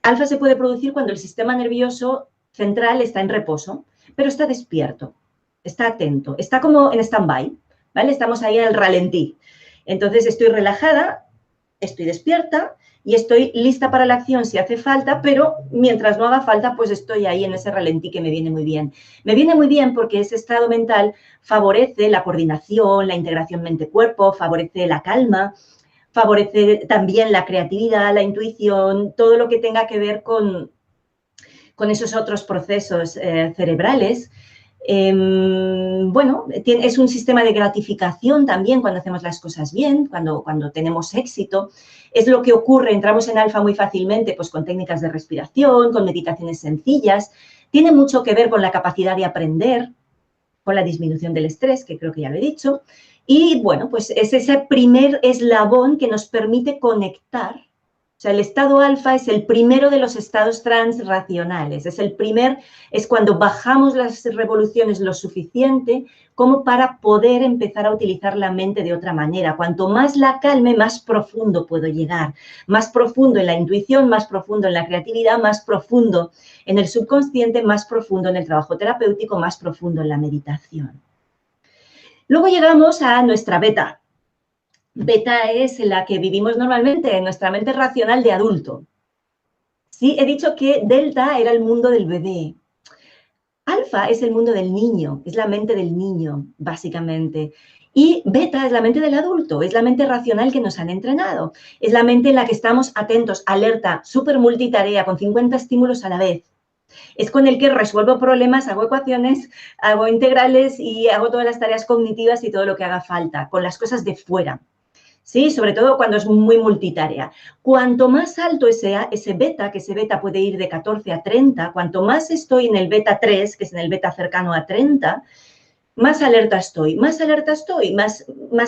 alfa se puede producir cuando el sistema nervioso central está en reposo, pero está despierto. está atento, está como en stand-by, ¿vale? Estamos ahí al ralentí. Entonces estoy relajada, estoy despierta y estoy lista para la acción si hace falta, pero mientras no haga falta, pues estoy ahí en ese ralentí que me viene muy bien. Me viene muy bien porque ese estado mental favorece la coordinación, la integración mente-cuerpo, favorece la calma, favorece también la creatividad, la intuición, todo lo que tenga que ver con esos otros procesos cerebrales. Bueno, es un sistema de gratificación también cuando hacemos las cosas bien, cuando tenemos éxito. Es lo que ocurre, entramos en alfa muy fácilmente, pues con técnicas de respiración, con meditaciones sencillas. Tiene mucho que ver con la capacidad de aprender, con la disminución del estrés, que creo que ya lo he dicho. Y bueno, pues es ese primer eslabón que nos permite conectar. O sea, el estado alfa es el primero de los estados transracionales. Es cuando bajamos las revoluciones lo suficiente como para poder empezar a utilizar la mente de otra manera. Cuanto más la calme, más profundo puedo llegar. Más profundo en la intuición, más profundo en la creatividad, más profundo en el subconsciente, más profundo en el trabajo terapéutico, más profundo en la meditación. Luego llegamos a nuestra beta. Beta es la que vivimos normalmente en nuestra mente racional de adulto. Sí, he dicho que delta era el mundo del bebé. Alfa es el mundo del niño, es la mente del niño, básicamente. Y beta es la mente del adulto, es la mente racional que nos han entrenado. Es la mente en la que estamos atentos, alerta, súper multitarea, con 50 estímulos a la vez. Es con el que resuelvo problemas, hago ecuaciones, hago integrales y hago todas las tareas cognitivas y todo lo que haga falta, con las cosas de fuera. Sí, sobre todo cuando es muy multitarea. Cuanto más alto ese beta, que ese beta puede ir de 14 a 30, cuanto más estoy en el beta 3, que es en el beta cercano a 30, más alerta estoy, más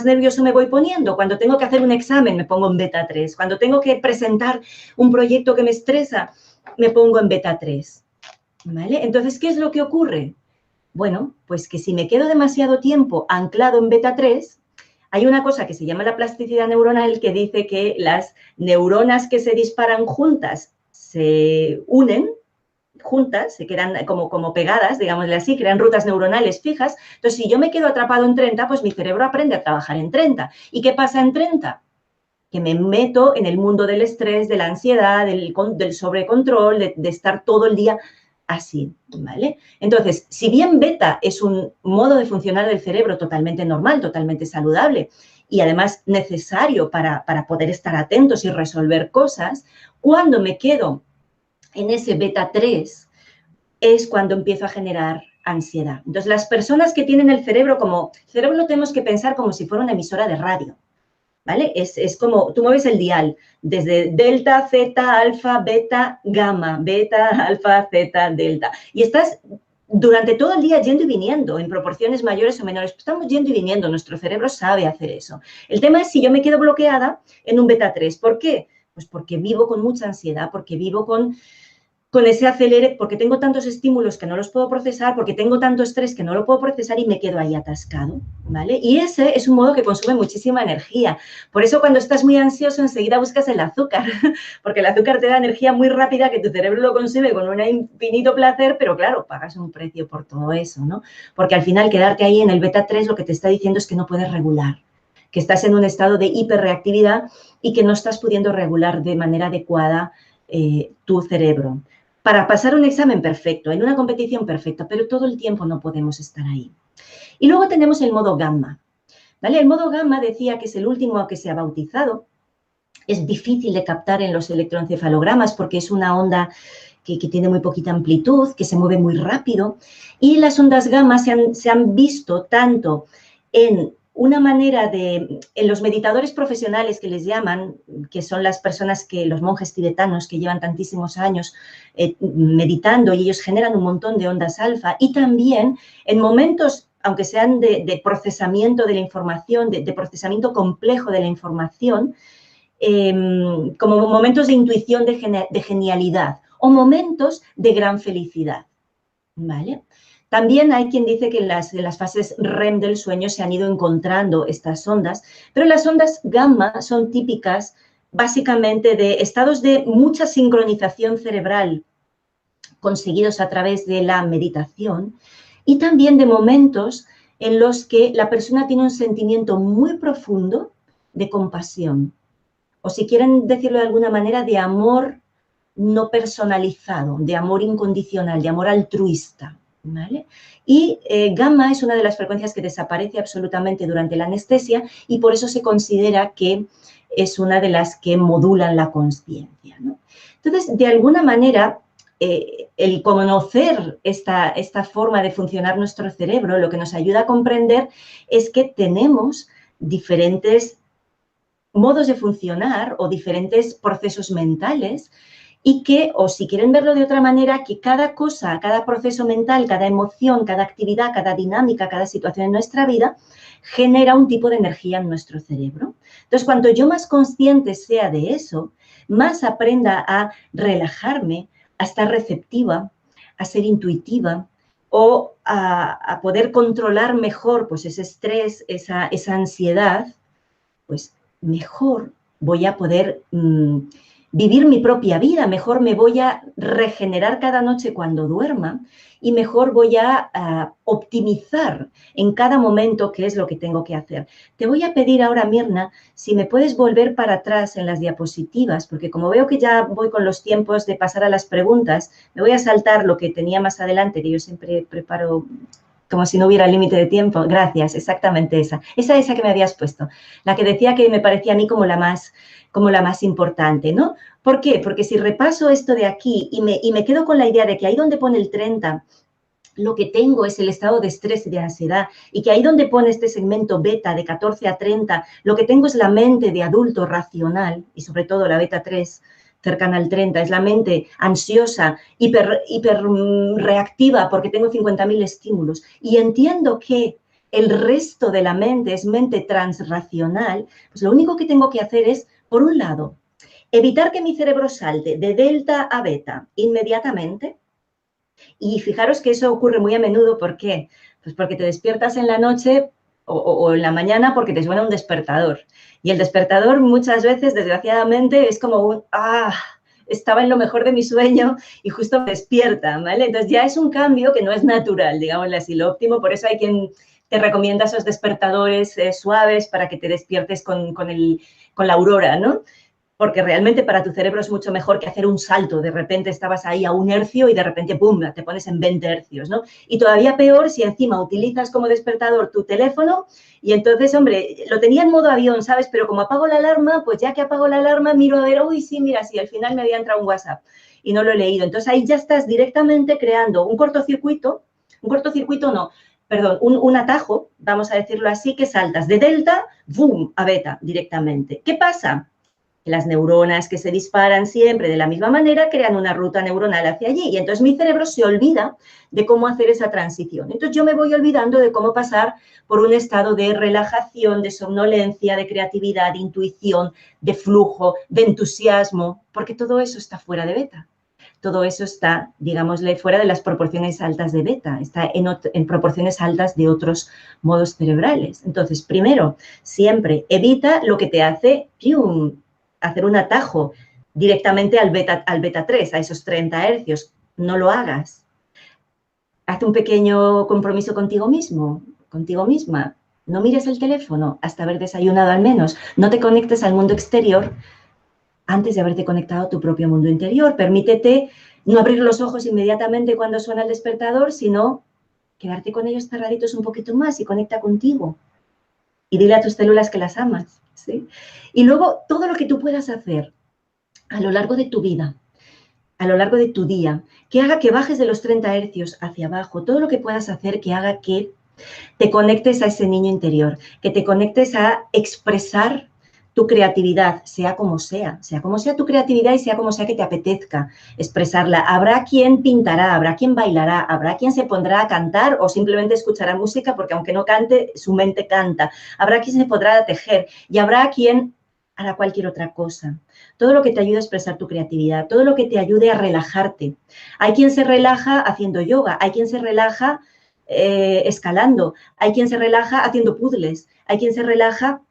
nervioso me voy poniendo. Cuando tengo que hacer un examen me pongo en beta 3. Cuando tengo que presentar un proyecto que me estresa, me pongo en beta 3. ¿Vale? Entonces, ¿qué es lo que ocurre? Bueno, pues que si me quedo demasiado tiempo anclado en beta 3, hay una cosa que se llama la plasticidad neuronal que dice que las neuronas que se disparan juntas se unen juntas, se quedan como pegadas, digámosle así, crean rutas neuronales fijas. Entonces, si yo me quedo atrapado en 30, pues mi cerebro aprende a trabajar en 30. ¿Y qué pasa en 30? Que me meto en el mundo del estrés, de la ansiedad, del sobrecontrol, de estar todo el día así, ¿vale? Entonces, si bien beta es un modo de funcionar del cerebro totalmente normal, totalmente saludable y además necesario para poder estar atentos y resolver cosas, cuando me quedo en ese beta 3 es cuando empiezo a generar ansiedad. Entonces, las personas que tienen el cerebro lo tenemos que pensar como si fuera una emisora de radio, ¿vale? Es como, tú mueves el dial desde delta, zeta, alfa, beta, gamma, beta, alfa, zeta, delta. Y estás durante todo el día yendo y viniendo en proporciones mayores o menores. Estamos yendo y viniendo, nuestro cerebro sabe hacer eso. El tema es si yo me quedo bloqueada en un beta 3. ¿Por qué? Pues porque vivo con mucha ansiedad, porque vivo con ese acelere, porque tengo tantos estímulos que no los puedo procesar, porque tengo tanto estrés que no lo puedo procesar y me quedo ahí atascado, ¿vale? Y ese es un modo que consume muchísima energía. Por eso cuando estás muy ansioso enseguida buscas el azúcar, porque el azúcar te da energía muy rápida que tu cerebro lo consume con un infinito placer, pero claro, pagas un precio por todo eso, ¿no? Porque al final quedarte ahí en el beta 3 lo que te está diciendo es que no puedes regular, que estás en un estado de hiperreactividad y que no estás pudiendo regular de manera adecuada tu cerebro. Para pasar un examen perfecto, en una competición perfecta, pero todo el tiempo no podemos estar ahí. Y luego tenemos el modo gamma, ¿vale? El modo gamma decía que es el último que se ha bautizado. Es difícil de captar en los electroencefalogramas porque es una onda que tiene muy poquita amplitud, que se mueve muy rápido. Y las ondas gamma se han visto tanto en una manera en los meditadores profesionales que les llaman, que son las personas los monjes tibetanos que llevan tantísimos años meditando y ellos generan un montón de ondas alfa, y también en momentos, aunque sean de procesamiento de la información, de procesamiento complejo de la información, como momentos de intuición, de genialidad o momentos de gran felicidad, ¿vale? También hay quien dice que en las fases REM del sueño se han ido encontrando estas ondas, pero las ondas gamma son típicas básicamente de estados de mucha sincronización cerebral conseguidos a través de la meditación y también de momentos en los que la persona tiene un sentimiento muy profundo de compasión, o si quieren decirlo de alguna manera, de amor no personalizado, de amor incondicional, de amor altruista, ¿vale? Y gamma es una de las frecuencias que desaparece absolutamente durante la anestesia y por eso se considera que es una de las que modulan la consciencia, ¿no? Entonces, de alguna manera, el conocer esta forma de funcionar nuestro cerebro, lo que nos ayuda a comprender es que tenemos diferentes modos de funcionar o diferentes procesos mentales y que, o si quieren verlo de otra manera, que cada cosa, cada proceso mental, cada emoción, cada actividad, cada dinámica, cada situación en nuestra vida genera un tipo de energía en nuestro cerebro. Entonces, cuanto yo más consciente sea de eso, más aprenda a relajarme, a estar receptiva, a ser intuitiva o a poder controlar mejor pues, ese estrés, esa ansiedad, pues mejor voy a poder vivir mi propia vida, mejor me voy a regenerar cada noche cuando duerma y mejor voy a optimizar en cada momento qué es lo que tengo que hacer. Te voy a pedir ahora, Mirna, si me puedes volver para atrás en las diapositivas, porque como veo que ya voy con los tiempos de pasar a las preguntas, me voy a saltar lo que tenía más adelante, que yo siempre preparo como si no hubiera límite de tiempo. Gracias, exactamente esa. Esa que me habías puesto, la que decía que me parecía a mí como la más importante, ¿no? ¿Por qué? Porque si repaso esto de aquí y me quedo con la idea de que ahí donde pone el 30, lo que tengo es el estado de estrés y de ansiedad, y que ahí donde pone este segmento beta de 14 a 30, lo que tengo es la mente de adulto racional, y sobre todo la beta 3, cercana al 30, es la mente ansiosa, hiper reactiva, porque tengo 50.000 estímulos, y entiendo que el resto de la mente es mente transracional, pues lo único que tengo que hacer es, por un lado, evitar que mi cerebro salte de delta a beta inmediatamente. Y fijaros que eso ocurre muy a menudo, ¿por qué? Pues porque te despiertas en la noche o en la mañana porque te suena un despertador. Y el despertador muchas veces, desgraciadamente, es como un, estaba en lo mejor de mi sueño y justo me despierta, ¿vale? Entonces ya es un cambio que no es natural, digámosle así, lo óptimo. Por eso hay quien te recomienda esos despertadores suaves para que te despiertes con la aurora, ¿no? Porque realmente para tu cerebro es mucho mejor que hacer un salto. De repente estabas ahí a 1 hercio y de repente, ¡pum!, te pones en 20 hercios, ¿no? Y todavía peor si encima utilizas como despertador tu teléfono y entonces, hombre, lo tenía en modo avión, ¿sabes? Pero como apago la alarma, pues ya que apago la alarma, miro a ver, uy, sí, mira, sí, al final me había entrado un WhatsApp y no lo he leído. Entonces ahí ya estás directamente creando un cortocircuito no, perdón, un atajo, vamos a decirlo así, que saltas de delta, ¡boom!, a beta directamente. ¿Qué pasa? Las neuronas que se disparan siempre de la misma manera crean una ruta neuronal hacia allí y entonces mi cerebro se olvida de cómo hacer esa transición. Entonces yo me voy olvidando de cómo pasar por un estado de relajación, de somnolencia, de creatividad, de intuición, de flujo, de entusiasmo, porque todo eso está fuera de beta. Todo eso está, digámosle, fuera de las proporciones altas de beta, está en proporciones altas de otros modos cerebrales. Entonces, primero, siempre evita lo que te hace hacer un atajo directamente al beta 3, a esos 30 hercios. No lo hagas. Haz un pequeño compromiso contigo mismo, contigo misma. No mires el teléfono hasta haber desayunado al menos. No te conectes al mundo exterior antes de haberte conectado a tu propio mundo interior. Permítete no abrir los ojos inmediatamente cuando suena el despertador, sino quedarte con ellos cerraditos un poquito más y conecta contigo. Y dile a tus células que las amas, ¿sí? Y luego, todo lo que tú puedas hacer a lo largo de tu vida, a lo largo de tu día, que haga que bajes de los 30 hercios hacia abajo, todo lo que puedas hacer que haga que te conectes a ese niño interior, que te conectes a expresar tu creatividad, sea como sea tu creatividad y sea como sea que te apetezca expresarla. Habrá quien pintará, habrá quien bailará, habrá quien se pondrá a cantar o simplemente escuchará música porque aunque no cante, su mente canta. Habrá quien se podrá tejer y habrá quien hará cualquier otra cosa. Todo lo que te ayude a expresar tu creatividad, todo lo que te ayude a relajarte. Hay quien se relaja haciendo yoga, hay quien se relaja escalando, hay quien se relaja haciendo puzzles, hay quien se relaja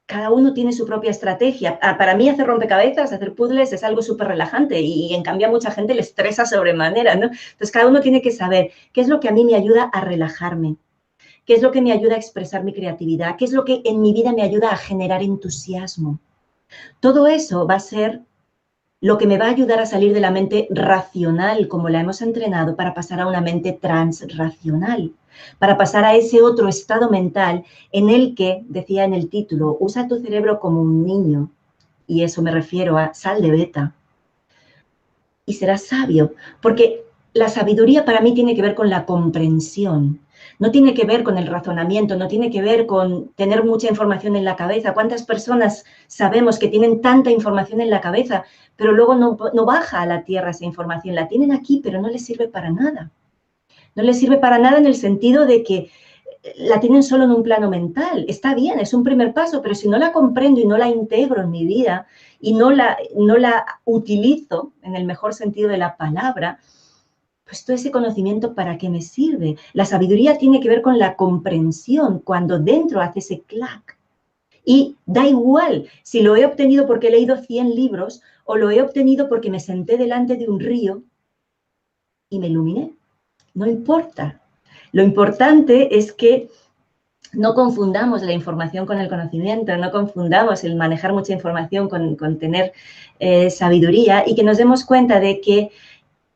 cada uno tiene su propia estrategia. Para mí hacer rompecabezas, hacer puzzles es algo súper relajante y en cambio a mucha gente le estresa sobremanera, ¿no? Entonces cada uno tiene que saber qué es lo que a mí me ayuda a relajarme, qué es lo que me ayuda a expresar mi creatividad, qué es lo que en mi vida me ayuda a generar entusiasmo. Todo eso va a ser lo que me va a ayudar a salir de la mente racional, como la hemos entrenado, para pasar a una mente transracional, para pasar a ese otro estado mental en el que, decía en el título, usa tu cerebro como un niño, y eso me refiero a sal de beta, y serás sabio, porque la sabiduría para mí tiene que ver con la comprensión, no tiene que ver con el razonamiento, no tiene que ver con tener mucha información en la cabeza. ¿Cuántas personas sabemos que tienen tanta información en la cabeza, pero luego no baja a la tierra esa información? La tienen aquí, pero no les sirve para nada. No les sirve para nada en el sentido de que la tienen solo en un plano mental. Está bien, es un primer paso, pero si no la comprendo y no la integro en mi vida y no la utilizo en el mejor sentido de la palabra, pues todo ese conocimiento, ¿para qué me sirve? La sabiduría tiene que ver con la comprensión, cuando dentro hace ese clac. Y da igual si lo he obtenido porque he leído 100 libros o lo he obtenido porque me senté delante de un río y me iluminé. No importa. Lo importante es que no confundamos la información con el conocimiento, no confundamos el manejar mucha información con tener sabiduría, y que nos demos cuenta de que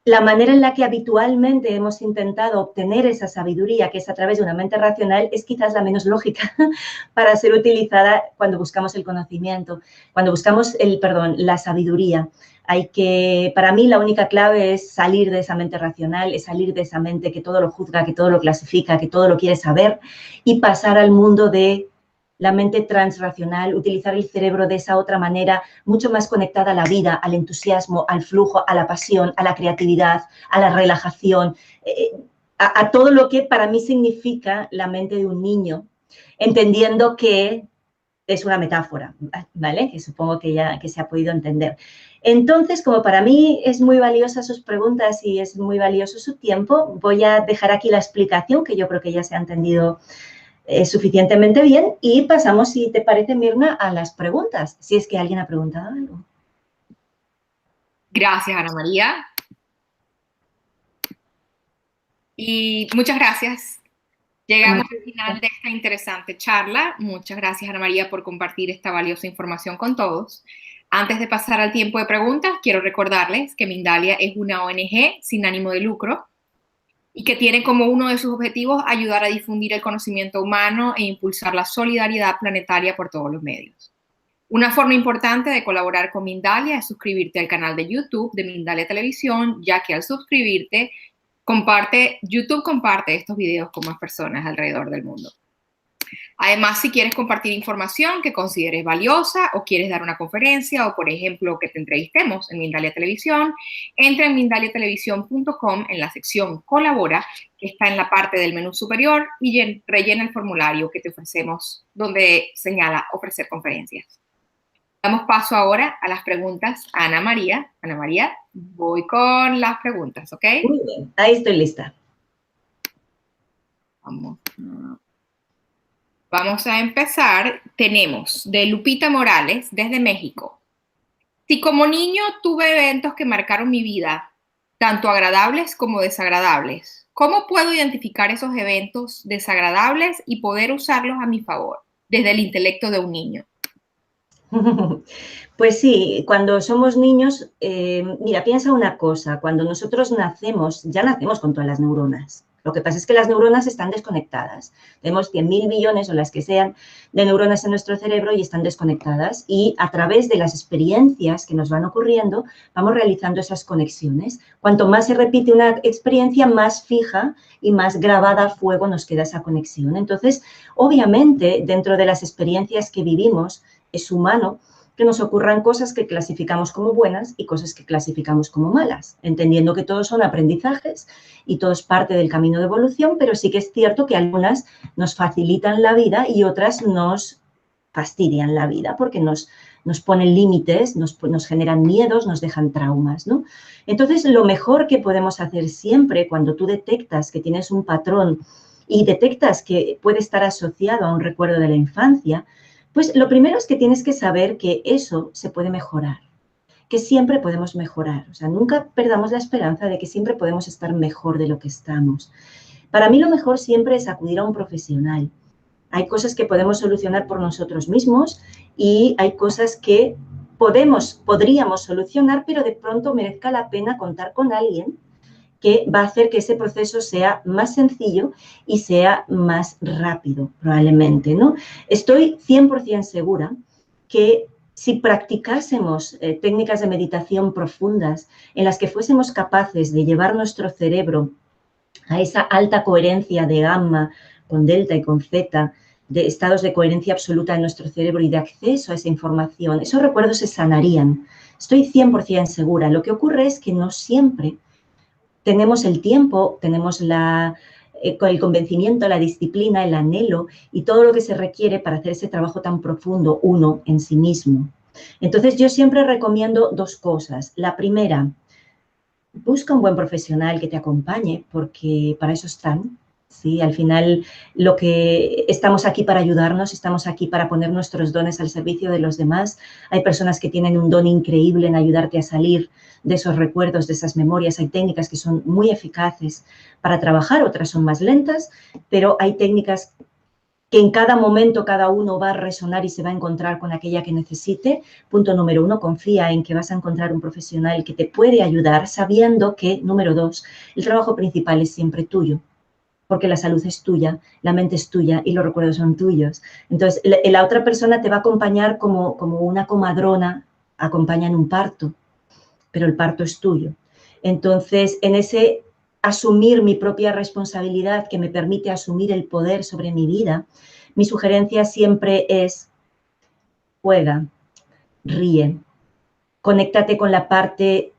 la manera en la que habitualmente hemos intentado obtener esa sabiduría, que es a través de una mente racional, es quizás la menos lógica para ser utilizada cuando buscamos el conocimiento, cuando buscamos la sabiduría. Para mí la única clave es salir de esa mente racional, es salir de esa mente que todo lo juzga, que todo lo clasifica, que todo lo quiere saber, y pasar al mundo de la mente transracional, utilizar el cerebro de esa otra manera, mucho más conectada a la vida, al entusiasmo, al flujo, a la pasión, a la creatividad, a la relajación, a todo lo que para mí significa la mente de un niño, entendiendo que es una metáfora, ¿vale? Que supongo que se ha podido entender. Entonces, como para mí es muy valiosa sus preguntas y es muy valioso su tiempo, voy a dejar aquí la explicación, que yo creo que ya se ha entendido suficientemente bien, y pasamos, si te parece, Mirna, a las preguntas, si es que alguien ha preguntado algo. Gracias, Ana María. Y muchas gracias. Llegamos al final de esta interesante charla. Muchas gracias, Ana María, por compartir esta valiosa información con todos. Antes de pasar al tiempo de preguntas, quiero recordarles que Mindalia es una ONG sin ánimo de lucro y que tiene como uno de sus objetivos ayudar a difundir el conocimiento humano e impulsar la solidaridad planetaria por todos los medios. Una forma importante de colaborar con Mindalia es suscribirte al canal de YouTube de Mindalia Televisión, ya que al suscribirte, YouTube comparte estos videos con más personas alrededor del mundo. Además, si quieres compartir información que consideres valiosa o quieres dar una conferencia o, por ejemplo, que te entrevistemos en Mindalia Televisión, entra en mindaliatelevisión.com en la sección Colabora, que está en la parte del menú superior, y rellena el formulario que te ofrecemos donde señala ofrecer conferencias. Damos paso ahora a las preguntas a Ana María. Ana María, voy con las preguntas, ¿ok? Muy bien, ahí estoy lista. Vamos a empezar. Tenemos de Lupita Morales, desde México. Si como niño tuve eventos que marcaron mi vida, tanto agradables como desagradables, ¿cómo puedo identificar esos eventos desagradables y poder usarlos a mi favor desde el intelecto de un niño? Pues sí, cuando somos niños, mira, piensa una cosa, cuando nosotros nacemos, ya nacemos con todas las neuronas. Lo que pasa es que las neuronas están desconectadas. Tenemos 100.000 millones o las que sean de neuronas en nuestro cerebro y están desconectadas, y a través de las experiencias que nos van ocurriendo vamos realizando esas conexiones. Cuanto más se repite una experiencia, más fija y más grabada a fuego nos queda esa conexión. Entonces, obviamente, dentro de las experiencias que vivimos, es humano que nos ocurran cosas que clasificamos como buenas y cosas que clasificamos como malas, entendiendo que todos son aprendizajes y todo es parte del camino de evolución, pero sí que es cierto que algunas nos facilitan la vida y otras nos fastidian la vida porque nos ponen límites, nos generan miedos, nos dejan traumas, ¿no? Entonces, lo mejor que podemos hacer siempre cuando tú detectas que tienes un patrón y detectas que puede estar asociado a un recuerdo de la infancia, Pues lo primero es que tienes que saber que eso se puede mejorar, que siempre podemos mejorar. O sea, nunca perdamos la esperanza de que siempre podemos estar mejor de lo que estamos. Para mí lo mejor siempre es acudir a un profesional. Hay cosas que podemos solucionar por nosotros mismos y hay cosas que podríamos solucionar, pero de pronto merezca la pena contar con alguien que va a hacer que ese proceso sea más sencillo y sea más rápido, probablemente, ¿no? Estoy 100% segura que si practicásemos técnicas de meditación profundas en las que fuésemos capaces de llevar nuestro cerebro a esa alta coherencia de gamma con delta y con zeta, de estados de coherencia absoluta en nuestro cerebro y de acceso a esa información, esos recuerdos se sanarían. Estoy 100% segura. Lo que ocurre es que no siempre tenemos el tiempo, tenemos el convencimiento, la disciplina, el anhelo y todo lo que se requiere para hacer ese trabajo tan profundo uno en sí mismo. Entonces, yo siempre recomiendo dos cosas. La primera, busca un buen profesional que te acompañe, porque para eso están. Sí, al final lo que estamos aquí para ayudarnos, estamos aquí para poner nuestros dones al servicio de los demás. Hay personas que tienen un don increíble en ayudarte a salir de esos recuerdos, de esas memorias. Hay técnicas que son muy eficaces para trabajar, otras son más lentas, pero hay técnicas que en cada momento cada uno va a resonar y se va a encontrar con aquella que necesite. Punto número 1, confía en que vas a encontrar un profesional que te puede ayudar, sabiendo que, número 2, el trabajo principal es siempre tuyo, porque la salud es tuya, la mente es tuya y los recuerdos son tuyos. Entonces, la otra persona te va a acompañar como una comadrona acompaña en un parto, pero el parto es tuyo. Entonces, en ese asumir mi propia responsabilidad que me permite asumir el poder sobre mi vida, mi sugerencia siempre es: juega, ríe, conéctate con la parte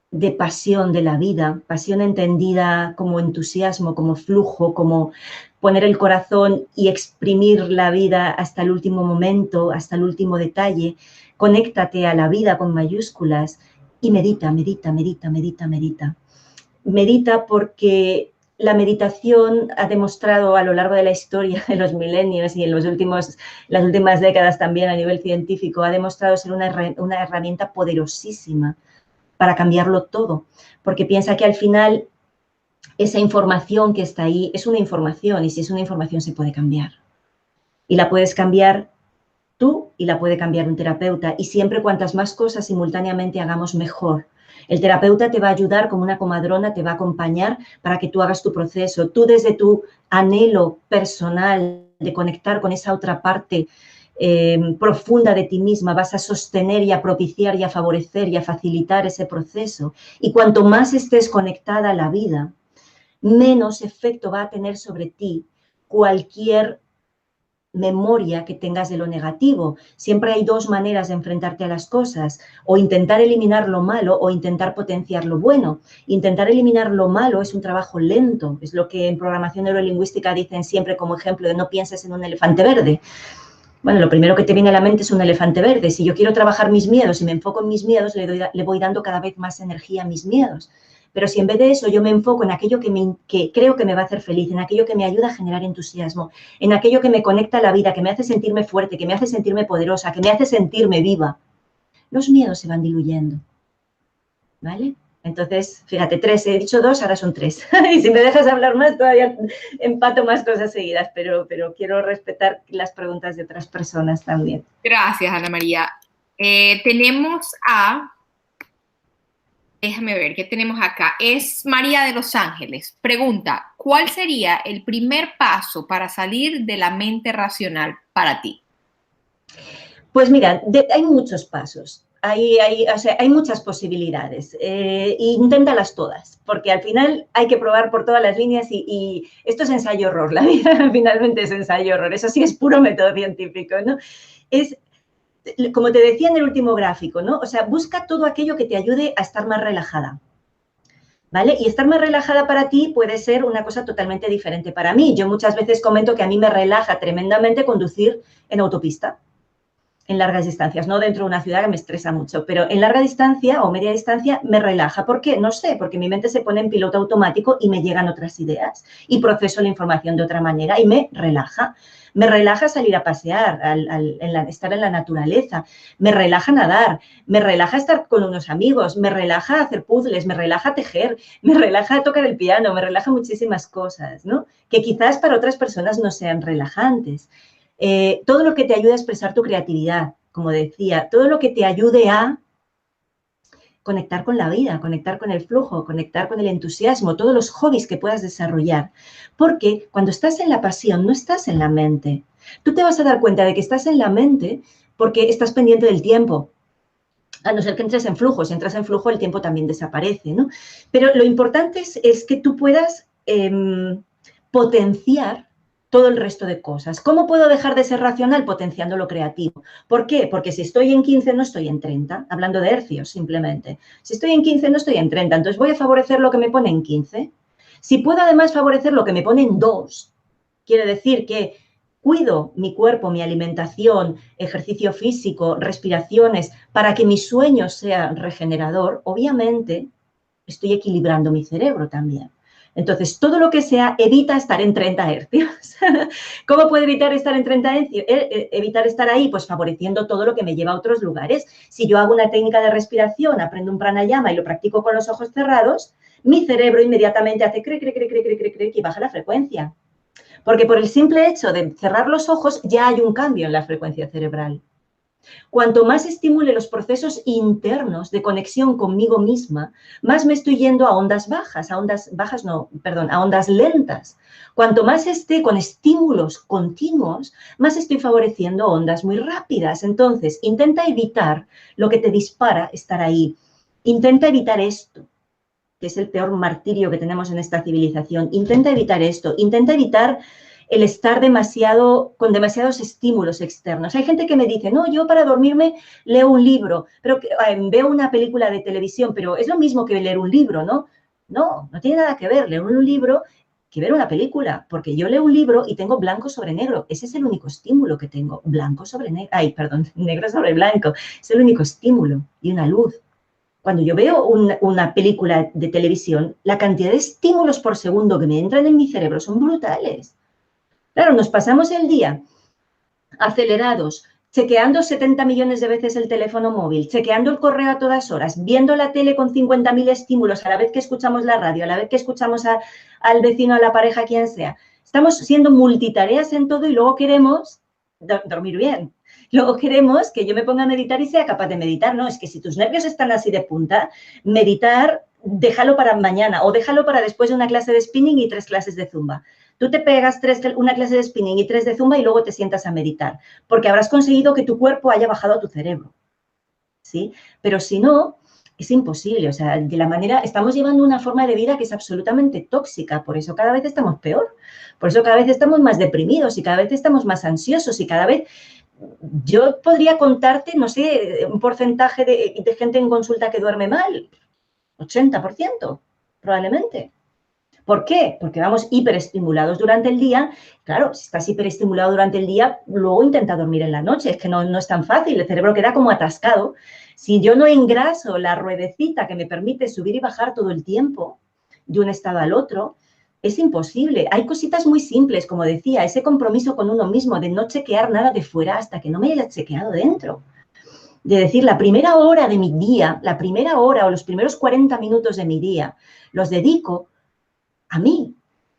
de pasión de la vida, pasión entendida como entusiasmo, como flujo, como poner el corazón y exprimir la vida hasta el último momento, hasta el último detalle. Conéctate a la vida con mayúsculas y medita, medita, medita, medita, medita. Medita porque la meditación ha demostrado a lo largo de la historia, de los milenios y en las últimas décadas también a nivel científico, ha demostrado ser una herramienta poderosísima para cambiarlo todo, porque piensa que al final esa información que está ahí es una información y si es una información se puede cambiar. Y la puedes cambiar tú y la puede cambiar un terapeuta y siempre cuantas más cosas simultáneamente hagamos mejor. El terapeuta te va a ayudar como una comadrona, te va a acompañar para que tú hagas tu proceso. Tú desde tu anhelo personal de conectar con esa otra parte profunda de ti misma, vas a sostener y a propiciar y a favorecer y a facilitar ese proceso. Y cuanto más estés conectada a la vida, menos efecto va a tener sobre ti cualquier memoria que tengas de lo negativo. Siempre hay dos maneras de enfrentarte a las cosas, o intentar eliminar lo malo o intentar potenciar lo bueno. Intentar eliminar lo malo es un trabajo lento, es lo que en programación neurolingüística dicen siempre como ejemplo de no pienses en un elefante verde. Bueno, lo primero que te viene a la mente es un elefante verde. Si yo quiero trabajar mis miedos y me enfoco en mis miedos, le voy dando cada vez más energía a mis miedos. Pero si en vez de eso yo me enfoco en aquello que creo que me va a hacer feliz, en aquello que me ayuda a generar entusiasmo, en aquello que me conecta a la vida, que me hace sentirme fuerte, que me hace sentirme poderosa, que me hace sentirme viva, los miedos se van diluyendo, ¿vale? Entonces, fíjate, 3, he dicho 2, ahora son 3. Y si me dejas hablar más, todavía empato más cosas seguidas, pero quiero respetar las preguntas de otras personas también. Gracias, Ana María. Tenemos a... Déjame ver, ¿qué tenemos acá? Es María de Los Ángeles. Pregunta, ¿cuál sería el primer paso para salir de la mente racional para ti? Pues mira, hay muchos pasos. Hay muchas posibilidades. Inténtalas todas, porque al final hay que probar por todas las líneas y esto es ensayo-error. La vida finalmente es ensayo-error. Eso sí es puro método científico, ¿no? Es, como te decía en el último gráfico, ¿no? O sea, busca todo aquello que te ayude a estar más relajada, ¿vale? Y estar más relajada para ti puede ser una cosa totalmente diferente para mí. Yo muchas veces comento que a mí me relaja tremendamente conducir en autopista. en largas distancias, no dentro de una ciudad que me estresa mucho, pero en larga distancia o media distancia me relaja. ¿Por qué? No sé, porque mi mente se pone en piloto automático y me llegan otras ideas y proceso la información de otra manera y me relaja. Me relaja salir a pasear, estar en la naturaleza, me relaja nadar, me relaja estar con unos amigos, me relaja hacer puzzles, me relaja tejer, me relaja tocar el piano, me relaja muchísimas cosas, ¿no? Que quizás para otras personas no sean relajantes. Todo lo que te ayude a expresar tu creatividad, como decía, todo lo que te ayude a conectar con la vida, conectar con el flujo, conectar con el entusiasmo, todos los hobbies que puedas desarrollar. Porque cuando estás en la pasión, no estás en la mente. Tú te vas a dar cuenta de que estás en la mente porque estás pendiente del tiempo. A no ser que entres en flujo. Si entras en flujo, el tiempo también desaparece, ¿no? Pero lo importante es que tú puedas potenciar todo el resto de cosas. ¿Cómo puedo dejar de ser racional? Potenciando lo creativo. ¿Por qué? Porque si estoy en 15 no estoy en 30, hablando de hercios simplemente. Si estoy en 15 no estoy en 30, entonces voy a favorecer lo que me pone en 15. Si puedo además favorecer lo que me pone en 2, quiere decir que cuido mi cuerpo, mi alimentación, ejercicio físico, respiraciones, para que mi sueño sea regenerador, obviamente estoy equilibrando mi cerebro también. Entonces, todo lo que sea, evita estar en 30 hercios. ¿Cómo puedo evitar estar en 30 hercios? Evitar estar ahí, pues favoreciendo todo lo que me lleva a otros lugares. Si yo hago una técnica de respiración, aprendo un pranayama y lo practico con los ojos cerrados, mi cerebro inmediatamente hace cre, cre, cre, cre, cre, cre, cre, y baja la frecuencia. Porque por el simple hecho de cerrar los ojos ya hay un cambio en la frecuencia cerebral. Cuanto más estimule los procesos internos de conexión conmigo misma, más me estoy yendo a ondas bajas, a ondas lentas. Cuanto más esté con estímulos continuos, más estoy favoreciendo ondas muy rápidas. Entonces, intenta evitar lo que te dispara estar ahí. Intenta evitar esto, que es el peor martirio que tenemos en esta civilización. Intenta evitar esto, intenta evitar el estar con demasiados estímulos externos. Hay gente que me dice, no, yo para dormirme leo un libro, pero veo una película de televisión, pero es lo mismo que leer un libro, ¿no? No, no tiene nada que ver leer un libro que ver una película, porque yo leo un libro y tengo blanco sobre negro. Ese es el único estímulo que tengo, blanco sobre negro, negro sobre blanco. Es el único estímulo y una luz. Cuando yo veo una película de televisión, la cantidad de estímulos por segundo que me entran en mi cerebro son brutales. Claro, nos pasamos el día acelerados, chequeando 70 millones de veces el teléfono móvil, chequeando el correo a todas horas, viendo la tele con 50.000 estímulos a la vez que escuchamos la radio, a la vez que escuchamos al vecino, a la pareja, quien sea. Estamos siendo multitareas en todo y luego queremos dormir bien. Luego queremos que yo me ponga a meditar y sea capaz de meditar. No, es que si tus nervios están así de punta, meditar, déjalo para mañana o déjalo para después de una clase de spinning y 3 clases de zumba. Tú te pegas una clase de spinning y 3 de zumba y luego te sientas a meditar, porque habrás conseguido que tu cuerpo haya bajado a tu cerebro, ¿sí? Pero si no, es imposible. O sea, de la manera, estamos llevando una forma de vida que es absolutamente tóxica, por eso cada vez estamos peor, por eso cada vez estamos más deprimidos y cada vez estamos más ansiosos y cada vez... Yo podría contarte, no sé, un porcentaje de gente en consulta que duerme mal, 80%, probablemente. ¿Por qué? Porque vamos hiperestimulados durante el día. Claro, si estás hiperestimulado durante el día, luego intenta dormir en la noche. Es que no es tan fácil, el cerebro queda como atascado. Si yo no engraso la ruedecita que me permite subir y bajar todo el tiempo de un estado al otro, es imposible. Hay cositas muy simples, como decía, ese compromiso con uno mismo de no chequear nada de fuera hasta que no me haya chequeado dentro. De decir, la primera hora de mi día, la primera hora o los primeros 40 minutos de mi día, los dedico a mí,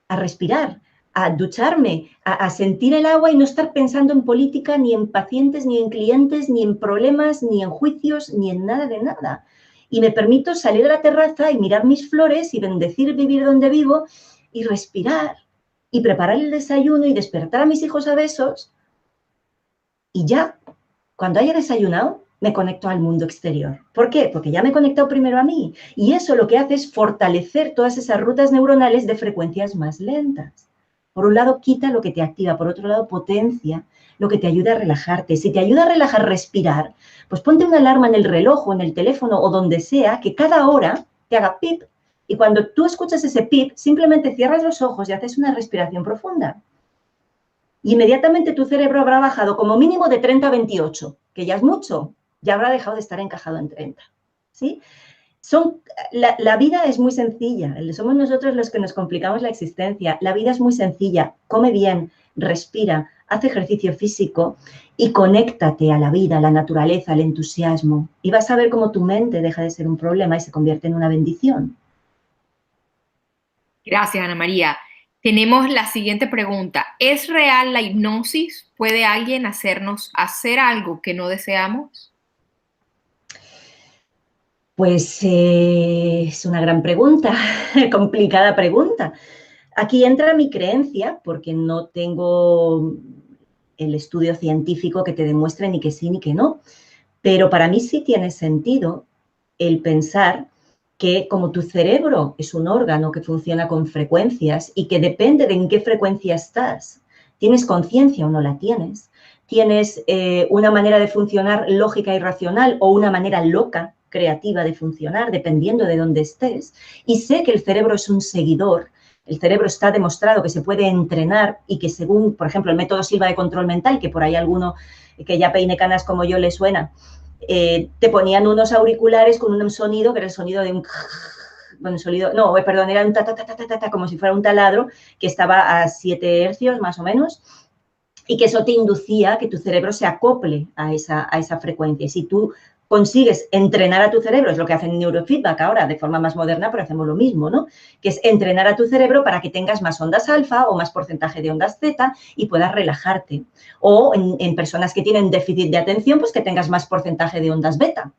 a respirar, a ducharme, a sentir el agua y no estar pensando en política, ni en pacientes, ni en clientes, ni en problemas, ni en juicios, ni en nada de nada. Y me permito salir a la terraza y mirar mis flores y bendecir vivir donde vivo y respirar y preparar el desayuno y despertar a mis hijos a besos. Y ya, cuando haya desayunado, me conecto al mundo exterior. ¿Por qué? Porque ya me he conectado primero a mí. Y eso lo que hace es fortalecer todas esas rutas neuronales de frecuencias más lentas. Por un lado, quita lo que te activa. Por otro lado, potencia lo que te ayuda a relajarte. Si te ayuda a relajar, respirar, pues ponte una alarma en el reloj o en el teléfono o donde sea, que cada hora te haga pip. Y cuando tú escuchas ese pip, simplemente cierras los ojos y haces una respiración profunda. inmediatamente tu cerebro habrá bajado como mínimo de 30 a 28, que ya es mucho, ya habrá dejado de estar encajado en 30, ¿sí? La vida es muy sencilla, somos nosotros los que nos complicamos la existencia. La vida es muy sencilla, come bien, respira, haz ejercicio físico y conéctate a la vida, a la naturaleza, al entusiasmo. Y vas a ver cómo tu mente deja de ser un problema y se convierte en una bendición. Gracias, Ana María. Tenemos la siguiente pregunta. ¿Es real la hipnosis? ¿Puede alguien hacernos hacer algo que no deseamos? Pues es una gran pregunta, complicada pregunta. Aquí entra mi creencia, porque no tengo el estudio científico que te demuestre ni que sí ni que no, pero para mí sí tiene sentido el pensar que como tu cerebro es un órgano que funciona con frecuencias y que depende de en qué frecuencia estás, tienes conciencia o no la tienes una manera de funcionar lógica y racional o una manera loca, creativa de funcionar, dependiendo de dónde estés, y sé que el cerebro es un seguidor. El cerebro está demostrado que se puede entrenar y que según, por ejemplo, el método Silva de control mental, que por ahí alguno que ya peine canas como yo le suena, te ponían unos auriculares con un sonido que era el sonido de un... Bueno, sonido, no, perdón, era un ta, ta, ta, ta, ta, ta, como si fuera un taladro que estaba a 7 hercios más o menos, y que eso te inducía a que tu cerebro se acople a esa frecuencia. Y si tú consigues entrenar a tu cerebro, es lo que hacen neurofeedback ahora, de forma más moderna, pero hacemos lo mismo, ¿no? Que es entrenar a tu cerebro para que tengas más ondas alfa o más porcentaje de ondas zeta y puedas relajarte. O en personas que tienen déficit de atención, pues que tengas más porcentaje de ondas beta,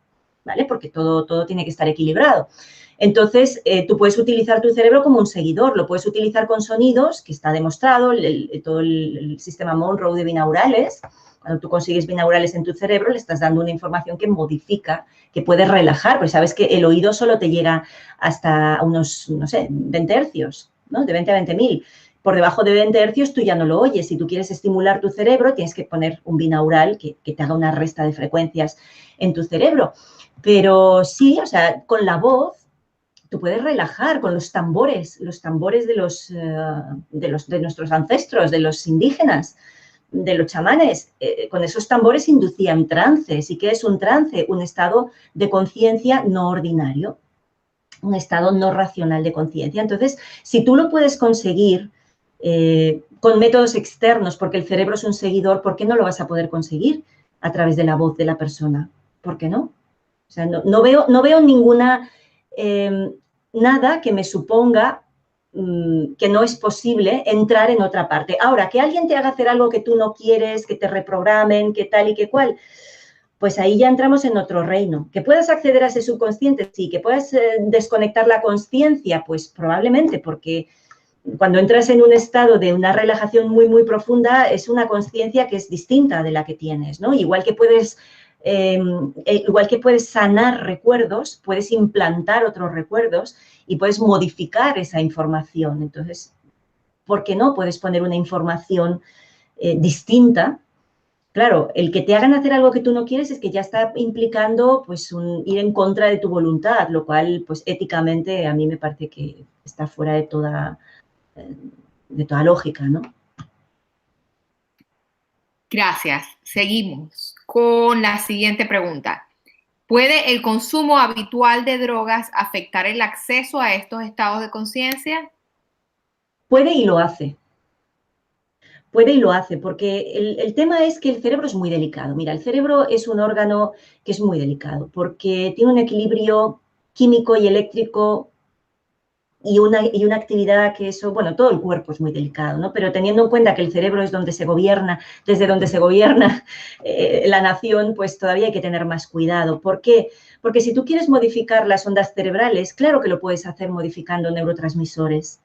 ¿vale? Porque todo tiene que estar equilibrado. Entonces, tú puedes utilizar tu cerebro como un seguidor, lo puedes utilizar con sonidos, que está demostrado, todo el sistema Monroe de binaurales. Cuando tú consigues binaurales en tu cerebro, le estás dando una información que modifica, que puedes relajar, porque sabes que el oído solo te llega hasta unos, no sé, 20 hercios, ¿no? De 20 a 20.000. Por debajo de 20 hercios tú ya no lo oyes. Si tú quieres estimular tu cerebro, tienes que poner un binaural que te haga una resta de frecuencias en tu cerebro. Pero sí, o sea, con la voz, tú puedes relajar con los tambores de nuestros ancestros, de los indígenas, de los chamanes. Con esos tambores inducían trances. ¿Y qué es un trance? Un estado de conciencia no ordinario, un estado no racional de conciencia. Entonces, si tú lo puedes conseguir con métodos externos, porque el cerebro es un seguidor, ¿por qué no lo vas a poder conseguir a través de la voz de la persona? ¿Por qué no? O sea, no veo ninguna, nada que me suponga que no es posible entrar en otra parte. Ahora, que alguien te haga hacer algo que tú no quieres, que te reprogramen, que tal y que cual, pues ahí ya entramos en otro reino. ¿Que puedas acceder a ese subconsciente? Sí. ¿Que puedas desconectar la conciencia? Pues probablemente, porque cuando entras en un estado de una relajación muy, muy profunda, es una conciencia que es distinta de la que tienes, ¿no? Igual que puedes sanar recuerdos, puedes implantar otros recuerdos y puedes modificar esa información. Entonces, ¿por qué no puedes poner una información distinta? Claro, el que te hagan hacer algo que tú no quieres es que ya está implicando pues ir en contra de tu voluntad, lo cual pues éticamente a mí me parece que está fuera de toda lógica, ¿no? Gracias. Seguimos con la siguiente pregunta. ¿Puede el consumo habitual de drogas afectar el acceso a estos estados de conciencia? Puede y lo hace. Puede y lo hace, porque el tema es que el cerebro es muy delicado. Mira, el cerebro es un órgano que es muy delicado, porque tiene un equilibrio químico y eléctrico y una actividad que eso, bueno, todo el cuerpo es muy delicado, ¿no? Pero teniendo en cuenta que el cerebro es donde se gobierna, desde donde se gobierna la nación, pues todavía hay que tener más cuidado. ¿Por qué? Porque si tú quieres modificar las ondas cerebrales, claro que lo puedes hacer modificando neurotransmisores.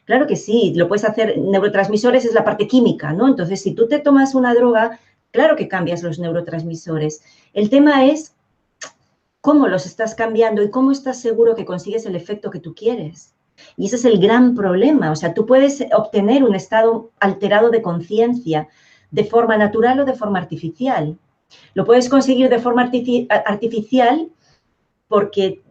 Claro que sí, lo puedes hacer. Neurotransmisores es la parte química, ¿no? Entonces, si tú te tomas una droga, claro que cambias los neurotransmisores. El tema es cómo los estás cambiando y cómo estás seguro que consigues el efecto que tú quieres. Y ese es el gran problema. O sea, tú puedes obtener un estado alterado de conciencia de forma natural o de forma artificial. Lo puedes conseguir de forma artificial porque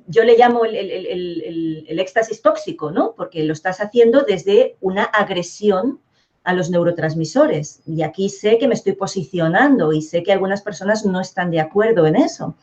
yo le llamo el éxtasis tóxico, ¿no? Porque lo estás haciendo desde una agresión a los neurotransmisores. Y aquí sé que me estoy posicionando y sé que algunas personas no están de acuerdo en eso.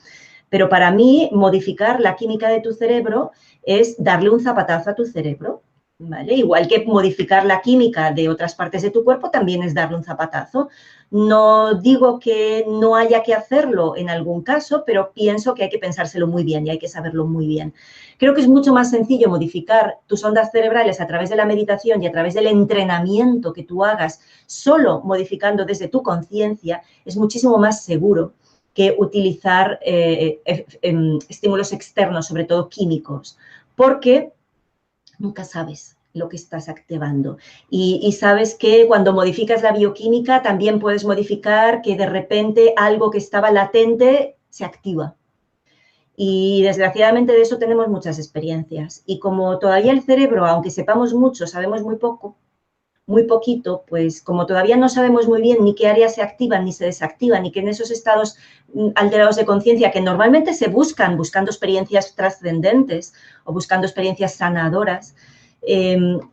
Pero para mí, modificar la química de tu cerebro es darle un zapatazo a tu cerebro, ¿vale? Igual que modificar la química de otras partes de tu cuerpo también es darle un zapatazo. No digo que no haya que hacerlo en algún caso, pero pienso que hay que pensárselo muy bien y hay que saberlo muy bien. Creo que es mucho más sencillo modificar tus ondas cerebrales a través de la meditación y a través del entrenamiento que tú hagas solo modificando desde tu conciencia, es muchísimo más seguro que utilizar estímulos externos, sobre todo químicos, porque nunca sabes lo que estás activando. Y sabes que cuando modificas la bioquímica también puedes modificar que de repente algo que estaba latente se activa. Y desgraciadamente de eso tenemos muchas experiencias. Y como todavía el cerebro, aunque sepamos mucho, sabemos muy poco, muy poquito, pues como todavía no sabemos muy bien ni qué áreas se activan ni se desactivan, ni que en esos estados alterados de conciencia que normalmente se buscan, buscando experiencias trascendentes o buscando experiencias sanadoras,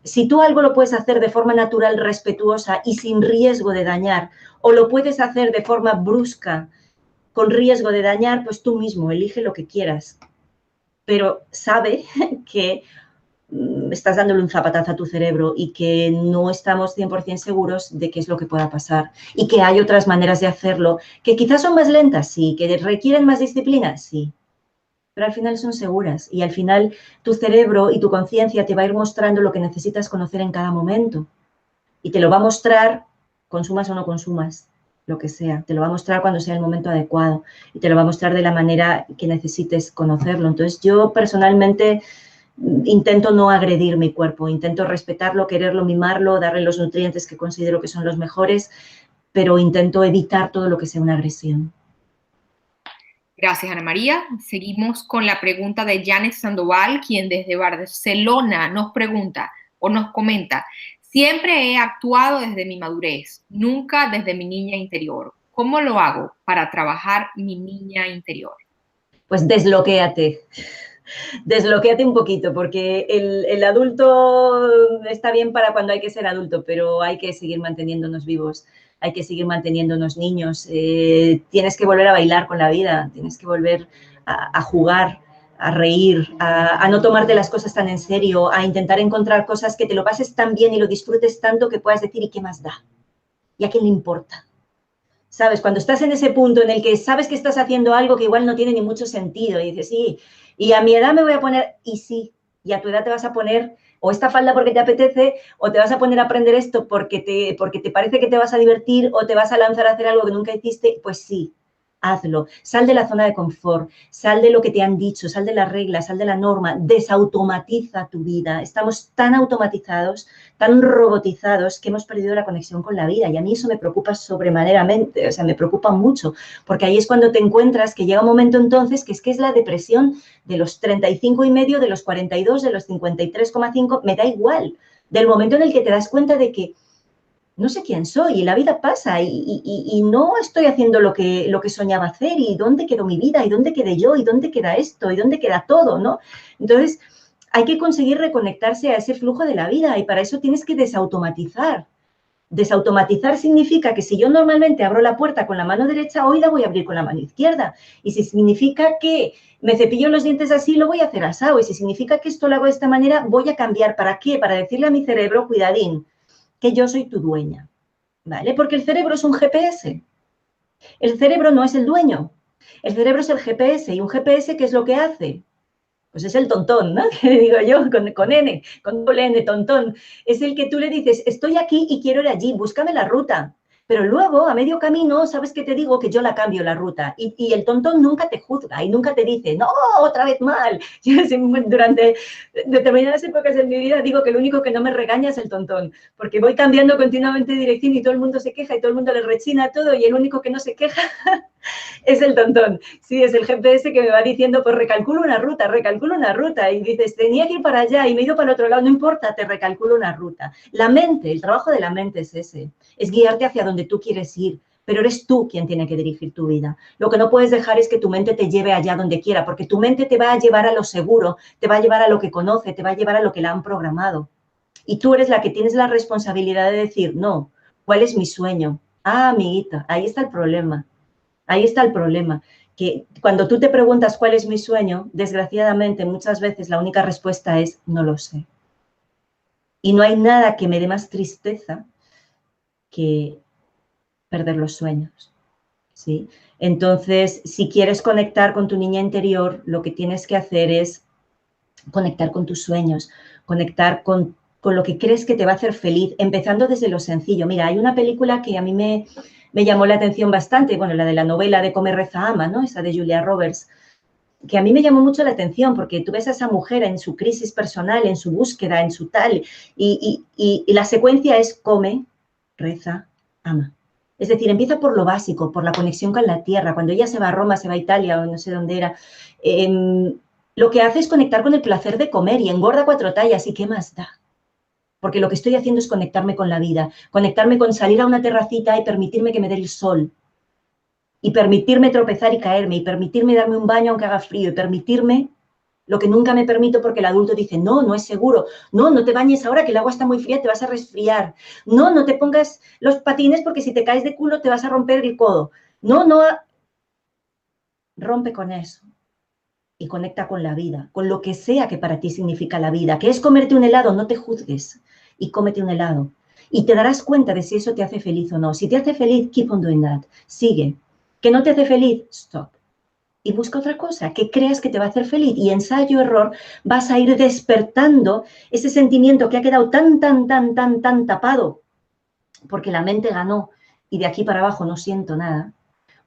si tú algo lo puedes hacer de forma natural, respetuosa y sin riesgo de dañar, o lo puedes hacer de forma brusca, con riesgo de dañar, pues tú mismo elige lo que quieras. Pero sabe que estás dándole un zapatazo a tu cerebro y que no estamos 100% seguros de qué es lo que pueda pasar y que hay otras maneras de hacerlo que quizás son más lentas, sí, que requieren más disciplina, sí, pero al final son seguras y al final tu cerebro y tu conciencia te va a ir mostrando lo que necesitas conocer en cada momento y te lo va a mostrar, consumas o no consumas, lo que sea, te lo va a mostrar cuando sea el momento adecuado y te lo va a mostrar de la manera que necesites conocerlo. Entonces yo personalmente intento no agredir mi cuerpo, intento respetarlo, quererlo, mimarlo, darle los nutrientes que considero que son los mejores, pero intento evitar todo lo que sea una agresión. Gracias, Ana María. Seguimos con la pregunta de Janet Sandoval, quien desde Barcelona nos pregunta o nos comenta: siempre he actuado desde mi madurez, nunca desde mi niña interior. ¿Cómo lo hago para trabajar mi niña interior? Pues desbloquéate. Desbloquéate un poquito, porque el adulto está bien para cuando hay que ser adulto, pero hay que seguir manteniéndonos vivos, hay que seguir manteniéndonos niños. Tienes que volver a bailar con la vida, tienes que volver a jugar, a reír, a no tomarte las cosas tan en serio, a intentar encontrar cosas que te lo pases tan bien y lo disfrutes tanto que puedas decir, ¿y qué más da? ¿Y a quién le importa? ¿Sabes? Cuando estás en ese punto en el que sabes que estás haciendo algo que igual no tiene ni mucho sentido y dices, sí, y a mi edad me voy a poner, y sí, y a tu edad te vas a poner o esta falda porque te apetece, o te vas a poner a aprender esto porque te parece que te vas a divertir, o te vas a lanzar a hacer algo que nunca hiciste, pues sí, hazlo. Sal de la zona de confort, sal de lo que te han dicho, sal de las reglas, sal de la norma, desautomatiza tu vida. Estamos tan automatizados, tan robotizados, que hemos perdido la conexión con la vida, y a mí eso me preocupa sobremaneramente, o sea, me preocupa mucho, porque ahí es cuando te encuentras que llega un momento entonces que es la depresión de los 35 y medio, de los 42, de los 53,5, me da igual, del momento en el que te das cuenta de que no sé quién soy y la vida pasa y no estoy haciendo lo que soñaba hacer, y dónde quedó mi vida, y dónde quedé yo, y dónde queda esto, y dónde queda todo, ¿no? Entonces, hay que conseguir reconectarse a ese flujo de la vida, y para eso tienes que desautomatizar. Desautomatizar significa que si yo normalmente abro la puerta con la mano derecha, hoy la voy a abrir con la mano izquierda. Y si significa que me cepillo los dientes así, lo voy a hacer asado. Y si significa que esto lo hago de esta manera, voy a cambiar. ¿Para qué? Para decirle a mi cerebro, cuidadín, que yo soy tu dueña, ¿vale? Porque el cerebro es un GPS. El cerebro no es el dueño. El cerebro es el GPS. ¿Y un GPS qué es lo que hace? Pues es el tontón, ¿no? Que digo yo, con N, con doble N, tontón. Es el que tú le dices, estoy aquí y quiero ir allí, búscame la ruta. Pero luego, a medio camino, ¿sabes qué te digo? Que yo la cambio la ruta. Y el tontón nunca te juzga y nunca te dice, no, otra vez mal. Yo durante determinadas épocas de mi vida digo que el único que no me regaña es el tontón, porque voy cambiando continuamente de dirección y todo el mundo se queja y todo el mundo le rechina todo, y el único que no se queja es el tontón. Sí, es el GPS que me va diciendo, pues recalculo una ruta, y dices, tenía que ir para allá y me he ido para el otro lado, no importa, te recalculo una ruta. La mente, el trabajo de la mente es ese, es guiarte hacia donde tú quieres ir, pero eres tú quien tiene que dirigir tu vida. Lo que no puedes dejar es que tu mente te lleve allá donde quiera, porque tu mente te va a llevar a lo seguro, te va a llevar a lo que conoce, te va a llevar a lo que la han programado. Y tú eres la que tienes la responsabilidad de decir, no, ¿cuál es mi sueño? Ah, amiguita, ahí está el problema. Ahí está el problema, que cuando tú te preguntas cuál es mi sueño, desgraciadamente muchas veces la única respuesta es no lo sé. Y no hay nada que me dé más tristeza que perder los sueños, ¿sí? Entonces, si quieres conectar con tu niña interior, lo que tienes que hacer es conectar con tus sueños, conectar con lo que crees que te va a hacer feliz, empezando desde lo sencillo. Mira, hay una película que a mí me llamó la atención bastante, bueno, la de la novela de Come, Reza, Ama, ¿no? Esa de Julia Roberts, que a mí me llamó mucho la atención porque tú ves a esa mujer en su crisis personal, en su búsqueda, en su tal, y la secuencia es come, reza, ama. Es decir, empieza por lo básico, por la conexión con la tierra. Cuando ella se va a Roma, se va a Italia o no sé dónde era, lo que hace es conectar con el placer de comer y engorda 4 tallas. ¿Y qué más da? Porque lo que estoy haciendo es conectarme con la vida, conectarme con salir a una terracita y permitirme que me dé el sol, y permitirme tropezar y caerme, y permitirme darme un baño aunque haga frío, y permitirme lo que nunca me permito porque el adulto dice, no, no es seguro, no, no te bañes ahora que el agua está muy fría, te vas a resfriar, no, no te pongas los patines porque si te caes de culo te vas a romper el codo, no, no, rompe con eso y conecta con la vida, con lo que sea que para ti significa la vida, que es comerte un helado, no te juzgues y cómete un helado. Y te darás cuenta de si eso te hace feliz o no. Si te hace feliz, keep on doing that. Sigue. ¿Que no te hace feliz? Stop. Y busca otra cosa que creas que te va a hacer feliz. Y ensayo-error vas a ir despertando ese sentimiento que ha quedado tan tapado porque la mente ganó y de aquí para abajo no siento nada.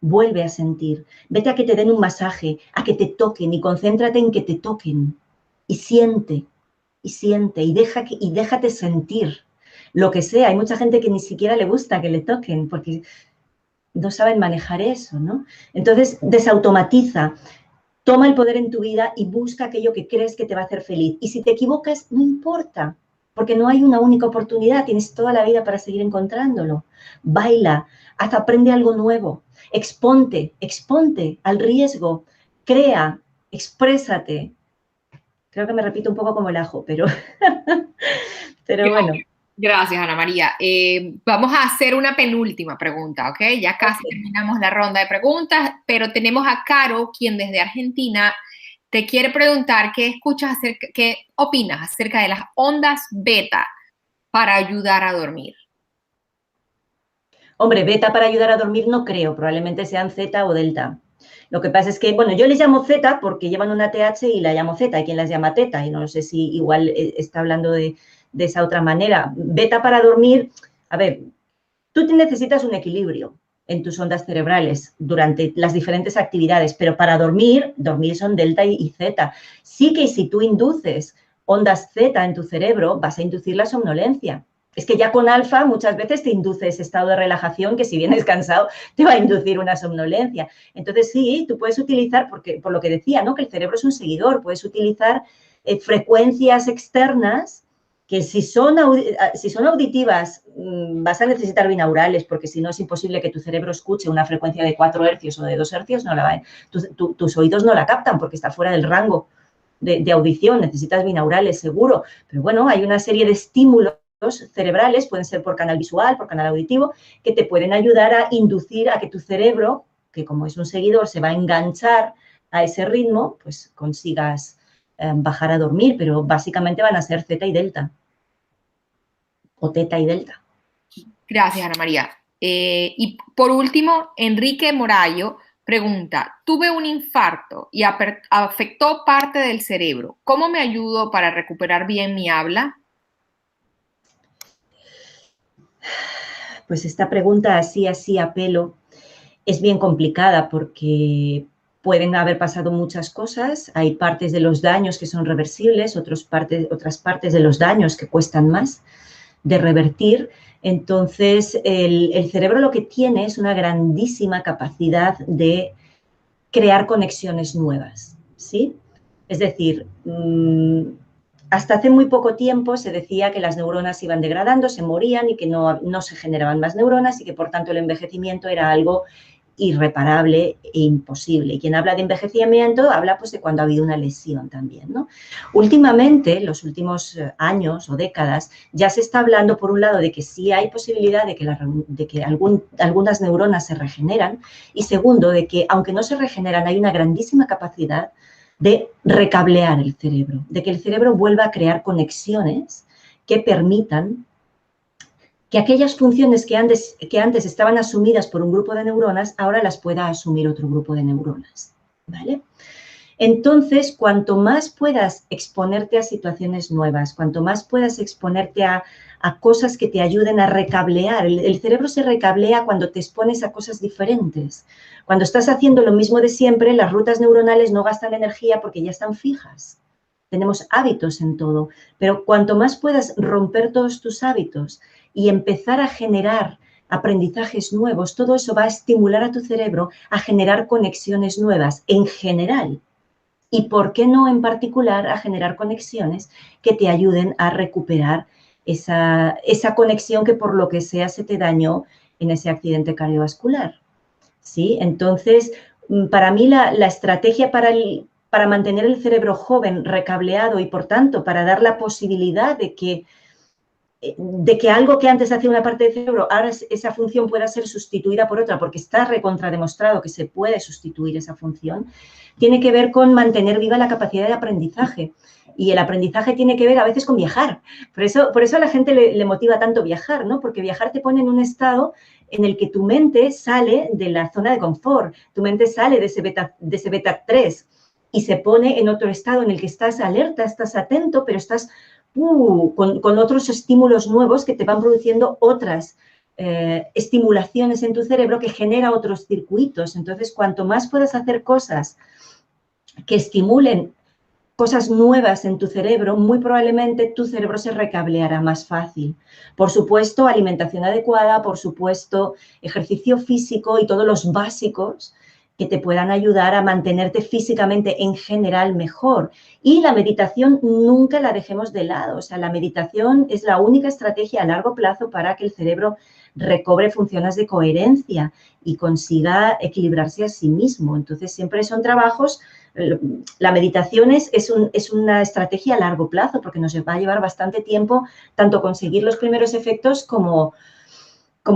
Vuelve a sentir. Vete a que te den un masaje, a que te toquen y concéntrate en que te toquen. Y siente, y déjate sentir lo que sea. Hay mucha gente que ni siquiera le gusta que le toquen porque no saben manejar eso, ¿no? Entonces, desautomatiza, toma el poder en tu vida y busca aquello que crees que te va a hacer feliz. Y si te equivocas, no importa, porque no hay una única oportunidad, tienes toda la vida para seguir encontrándolo. Baila, aprende algo nuevo, exponte al riesgo, crea, exprésate. Creo que me repito un poco como el ajo, pero bueno. Gracias, Ana María. Vamos a hacer una penúltima pregunta, ¿ok? Ya casi terminamos la ronda de preguntas, pero tenemos a Caro, quien desde Argentina te quiere preguntar qué opinas acerca de las ondas beta para ayudar a dormir. Hombre, beta para ayudar a dormir no creo, probablemente sean zeta o delta. Lo que pasa es que, bueno, yo les llamo zeta porque llevan una TH y la llamo zeta, hay quien las llama teta, y no sé si igual está hablando de esa otra manera. Beta para dormir, a ver, tú necesitas un equilibrio en tus ondas cerebrales durante las diferentes actividades, pero para dormir son delta y zeta. Sí que si tú induces ondas zeta en tu cerebro, vas a inducir la somnolencia. Es que ya con alfa muchas veces te induce ese estado de relajación que si vienes cansado te va a inducir una somnolencia. Entonces sí, tú puedes utilizar, porque por lo que decía, ¿no? Que el cerebro es un seguidor, puedes utilizar frecuencias externas que si son auditivas vas a necesitar binaurales, porque si no es imposible que tu cerebro escuche una frecuencia de 4 hercios o de 2 hercios, no la va, tus oídos no la captan porque está fuera del rango de audición, necesitas binaurales seguro, pero bueno, hay una serie de estímulos cerebrales, pueden ser por canal visual, por canal auditivo, que te pueden ayudar a inducir a que tu cerebro, que como es un seguidor, se va a enganchar a ese ritmo, pues consigas bajar a dormir, pero básicamente van a ser zeta y delta, o teta y delta. Gracias, Ana María. Y por último, Enrique Morayo pregunta, tuve un infarto y afectó parte del cerebro. ¿Cómo me ayudo para recuperar bien mi habla? Pues esta pregunta así a pelo es bien complicada porque pueden haber pasado muchas cosas. Hay partes de los daños que son reversibles, otras partes de los daños que cuestan más de revertir. Entonces, el cerebro lo que tiene es una grandísima capacidad de crear conexiones nuevas, ¿sí? Es decir, hasta hace muy poco tiempo se decía que las neuronas iban degradando, se morían y que no se generaban más neuronas y que, por tanto, el envejecimiento era algo irreparable e imposible. Y quien habla de envejecimiento habla pues de cuando ha habido una lesión también, ¿no? Últimamente, los últimos años o décadas, ya se está hablando por un lado de que sí hay posibilidad de que algunas neuronas se regeneran y segundo, de que aunque no se regeneran hay una grandísima capacidad de recablear el cerebro, de que el cerebro vuelva a crear conexiones que permitan que aquellas funciones que antes estaban asumidas por un grupo de neuronas, ahora las pueda asumir otro grupo de neuronas, ¿vale? Entonces, cuanto más puedas exponerte a situaciones nuevas, cuanto más puedas exponerte a cosas que te ayuden a recablear, el cerebro se recablea cuando te expones a cosas diferentes. Cuando estás haciendo lo mismo de siempre, las rutas neuronales no gastan energía porque ya están fijas. Tenemos hábitos en todo, pero cuanto más puedas romper todos tus hábitos y empezar a generar aprendizajes nuevos, todo eso va a estimular a tu cerebro a generar conexiones nuevas en general. Y, ¿por qué no en particular a generar conexiones que te ayuden a recuperar esa conexión que por lo que sea se te dañó en ese accidente cardiovascular? ¿Sí? Entonces, para mí la estrategia para mantener el cerebro joven, recableado y, por tanto, para dar la posibilidad de que algo que antes hacía una parte del cerebro, ahora esa función pueda ser sustituida por otra, porque está recontrademostrado que se puede sustituir esa función, tiene que ver con mantener viva la capacidad de aprendizaje. Y el aprendizaje tiene que ver a veces con viajar. Por eso a la gente le motiva tanto viajar, ¿no? Porque viajar te pone en un estado en el que tu mente sale de la zona de confort, tu mente sale de ese beta 3 y se pone en otro estado en el que estás alerta, estás atento, pero estás con otros estímulos nuevos que te van produciendo otras estimulaciones en tu cerebro que genera otros circuitos. Entonces, cuanto más puedas hacer cosas que estimulen cosas nuevas en tu cerebro, muy probablemente tu cerebro se recableará más fácil. Por supuesto, alimentación adecuada, por supuesto, ejercicio físico y todos los básicos que te puedan ayudar a mantenerte físicamente en general mejor. Y la meditación nunca la dejemos de lado. O sea, la meditación es la única estrategia a largo plazo para que el cerebro recobre funciones de coherencia y consiga equilibrarse a sí mismo. Entonces, siempre son trabajos. La meditación es una estrategia a largo plazo porque nos va a llevar bastante tiempo tanto conseguir los primeros efectos como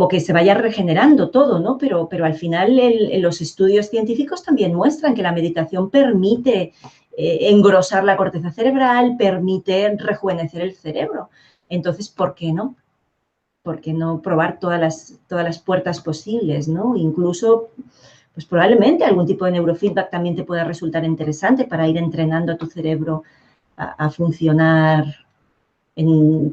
que se vaya regenerando todo, ¿no? Pero al final los estudios científicos también muestran que la meditación permite engrosar la corteza cerebral, permite rejuvenecer el cerebro. Entonces, ¿por qué no? ¿Por qué no probar todas las puertas posibles, ¿no? Incluso, pues probablemente algún tipo de neurofeedback también te pueda resultar interesante para ir entrenando a tu cerebro a funcionar,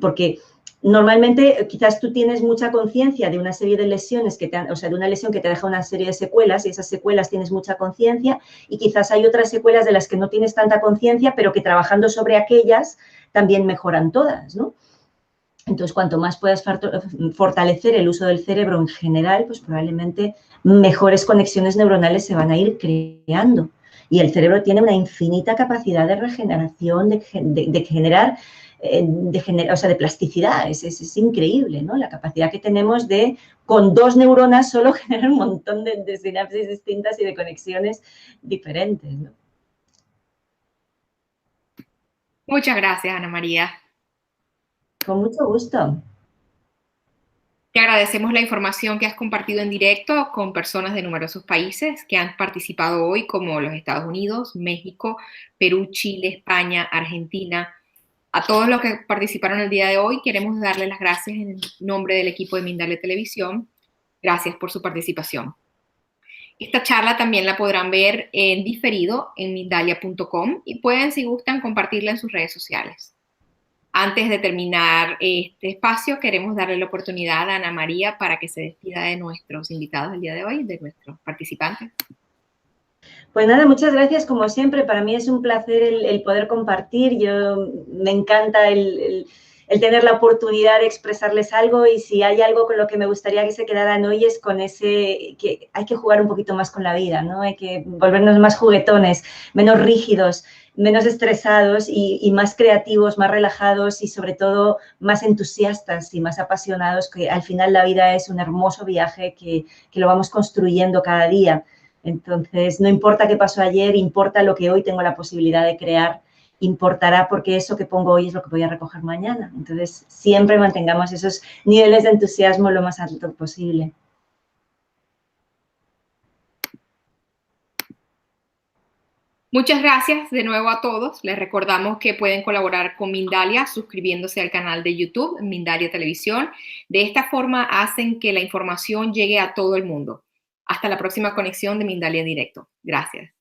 porque normalmente quizás tú tienes mucha conciencia de una serie de lesiones, de una lesión que te deja una serie de secuelas y esas secuelas tienes mucha conciencia y quizás hay otras secuelas de las que no tienes tanta conciencia, pero que trabajando sobre aquellas también mejoran todas, ¿no? Entonces, cuanto más puedas fortalecer el uso del cerebro en general, pues probablemente mejores conexiones neuronales se van a ir creando. Y el cerebro tiene una infinita capacidad de regeneración, de generar, de plasticidad. Es increíble, ¿no? La capacidad que tenemos de, con 2 neuronas, solo generar un montón de sinapsis distintas y de conexiones diferentes, ¿no? Muchas gracias, Ana María. Con mucho gusto. Te agradecemos la información que has compartido en directo con personas de numerosos países que han participado hoy, como los Estados Unidos, México, Perú, Chile, España, Argentina. A todos los que participaron el día de hoy, queremos darles las gracias en nombre del equipo de Mindalia Televisión. Gracias por su participación. Esta charla también la podrán ver en diferido en Mindalia.com y pueden, si gustan, compartirla en sus redes sociales. Antes de terminar este espacio, queremos darle la oportunidad a Ana María para que se despida de nuestros invitados del día de hoy, de nuestros participantes. Pues nada, muchas gracias como siempre. Para mí es un placer el poder compartir. Me encanta el tener la oportunidad de expresarles algo y si hay algo con lo que me gustaría que se quedaran hoy es con que hay que jugar un poquito más con la vida, ¿no? Hay que volvernos más juguetones, menos rígidos, menos estresados y más creativos, más relajados y sobre todo más entusiastas y más apasionados, que al final la vida es un hermoso viaje que lo vamos construyendo cada día. Entonces, no importa qué pasó ayer, importa lo que hoy tengo la posibilidad de crear, importará porque eso que pongo hoy es lo que voy a recoger mañana. Entonces, siempre mantengamos esos niveles de entusiasmo lo más alto posible. Muchas gracias de nuevo a todos. Les recordamos que pueden colaborar con Mindalia suscribiéndose al canal de YouTube, Mindalia Televisión. De esta forma hacen que la información llegue a todo el mundo. Hasta la próxima conexión de Mindalia en directo. Gracias.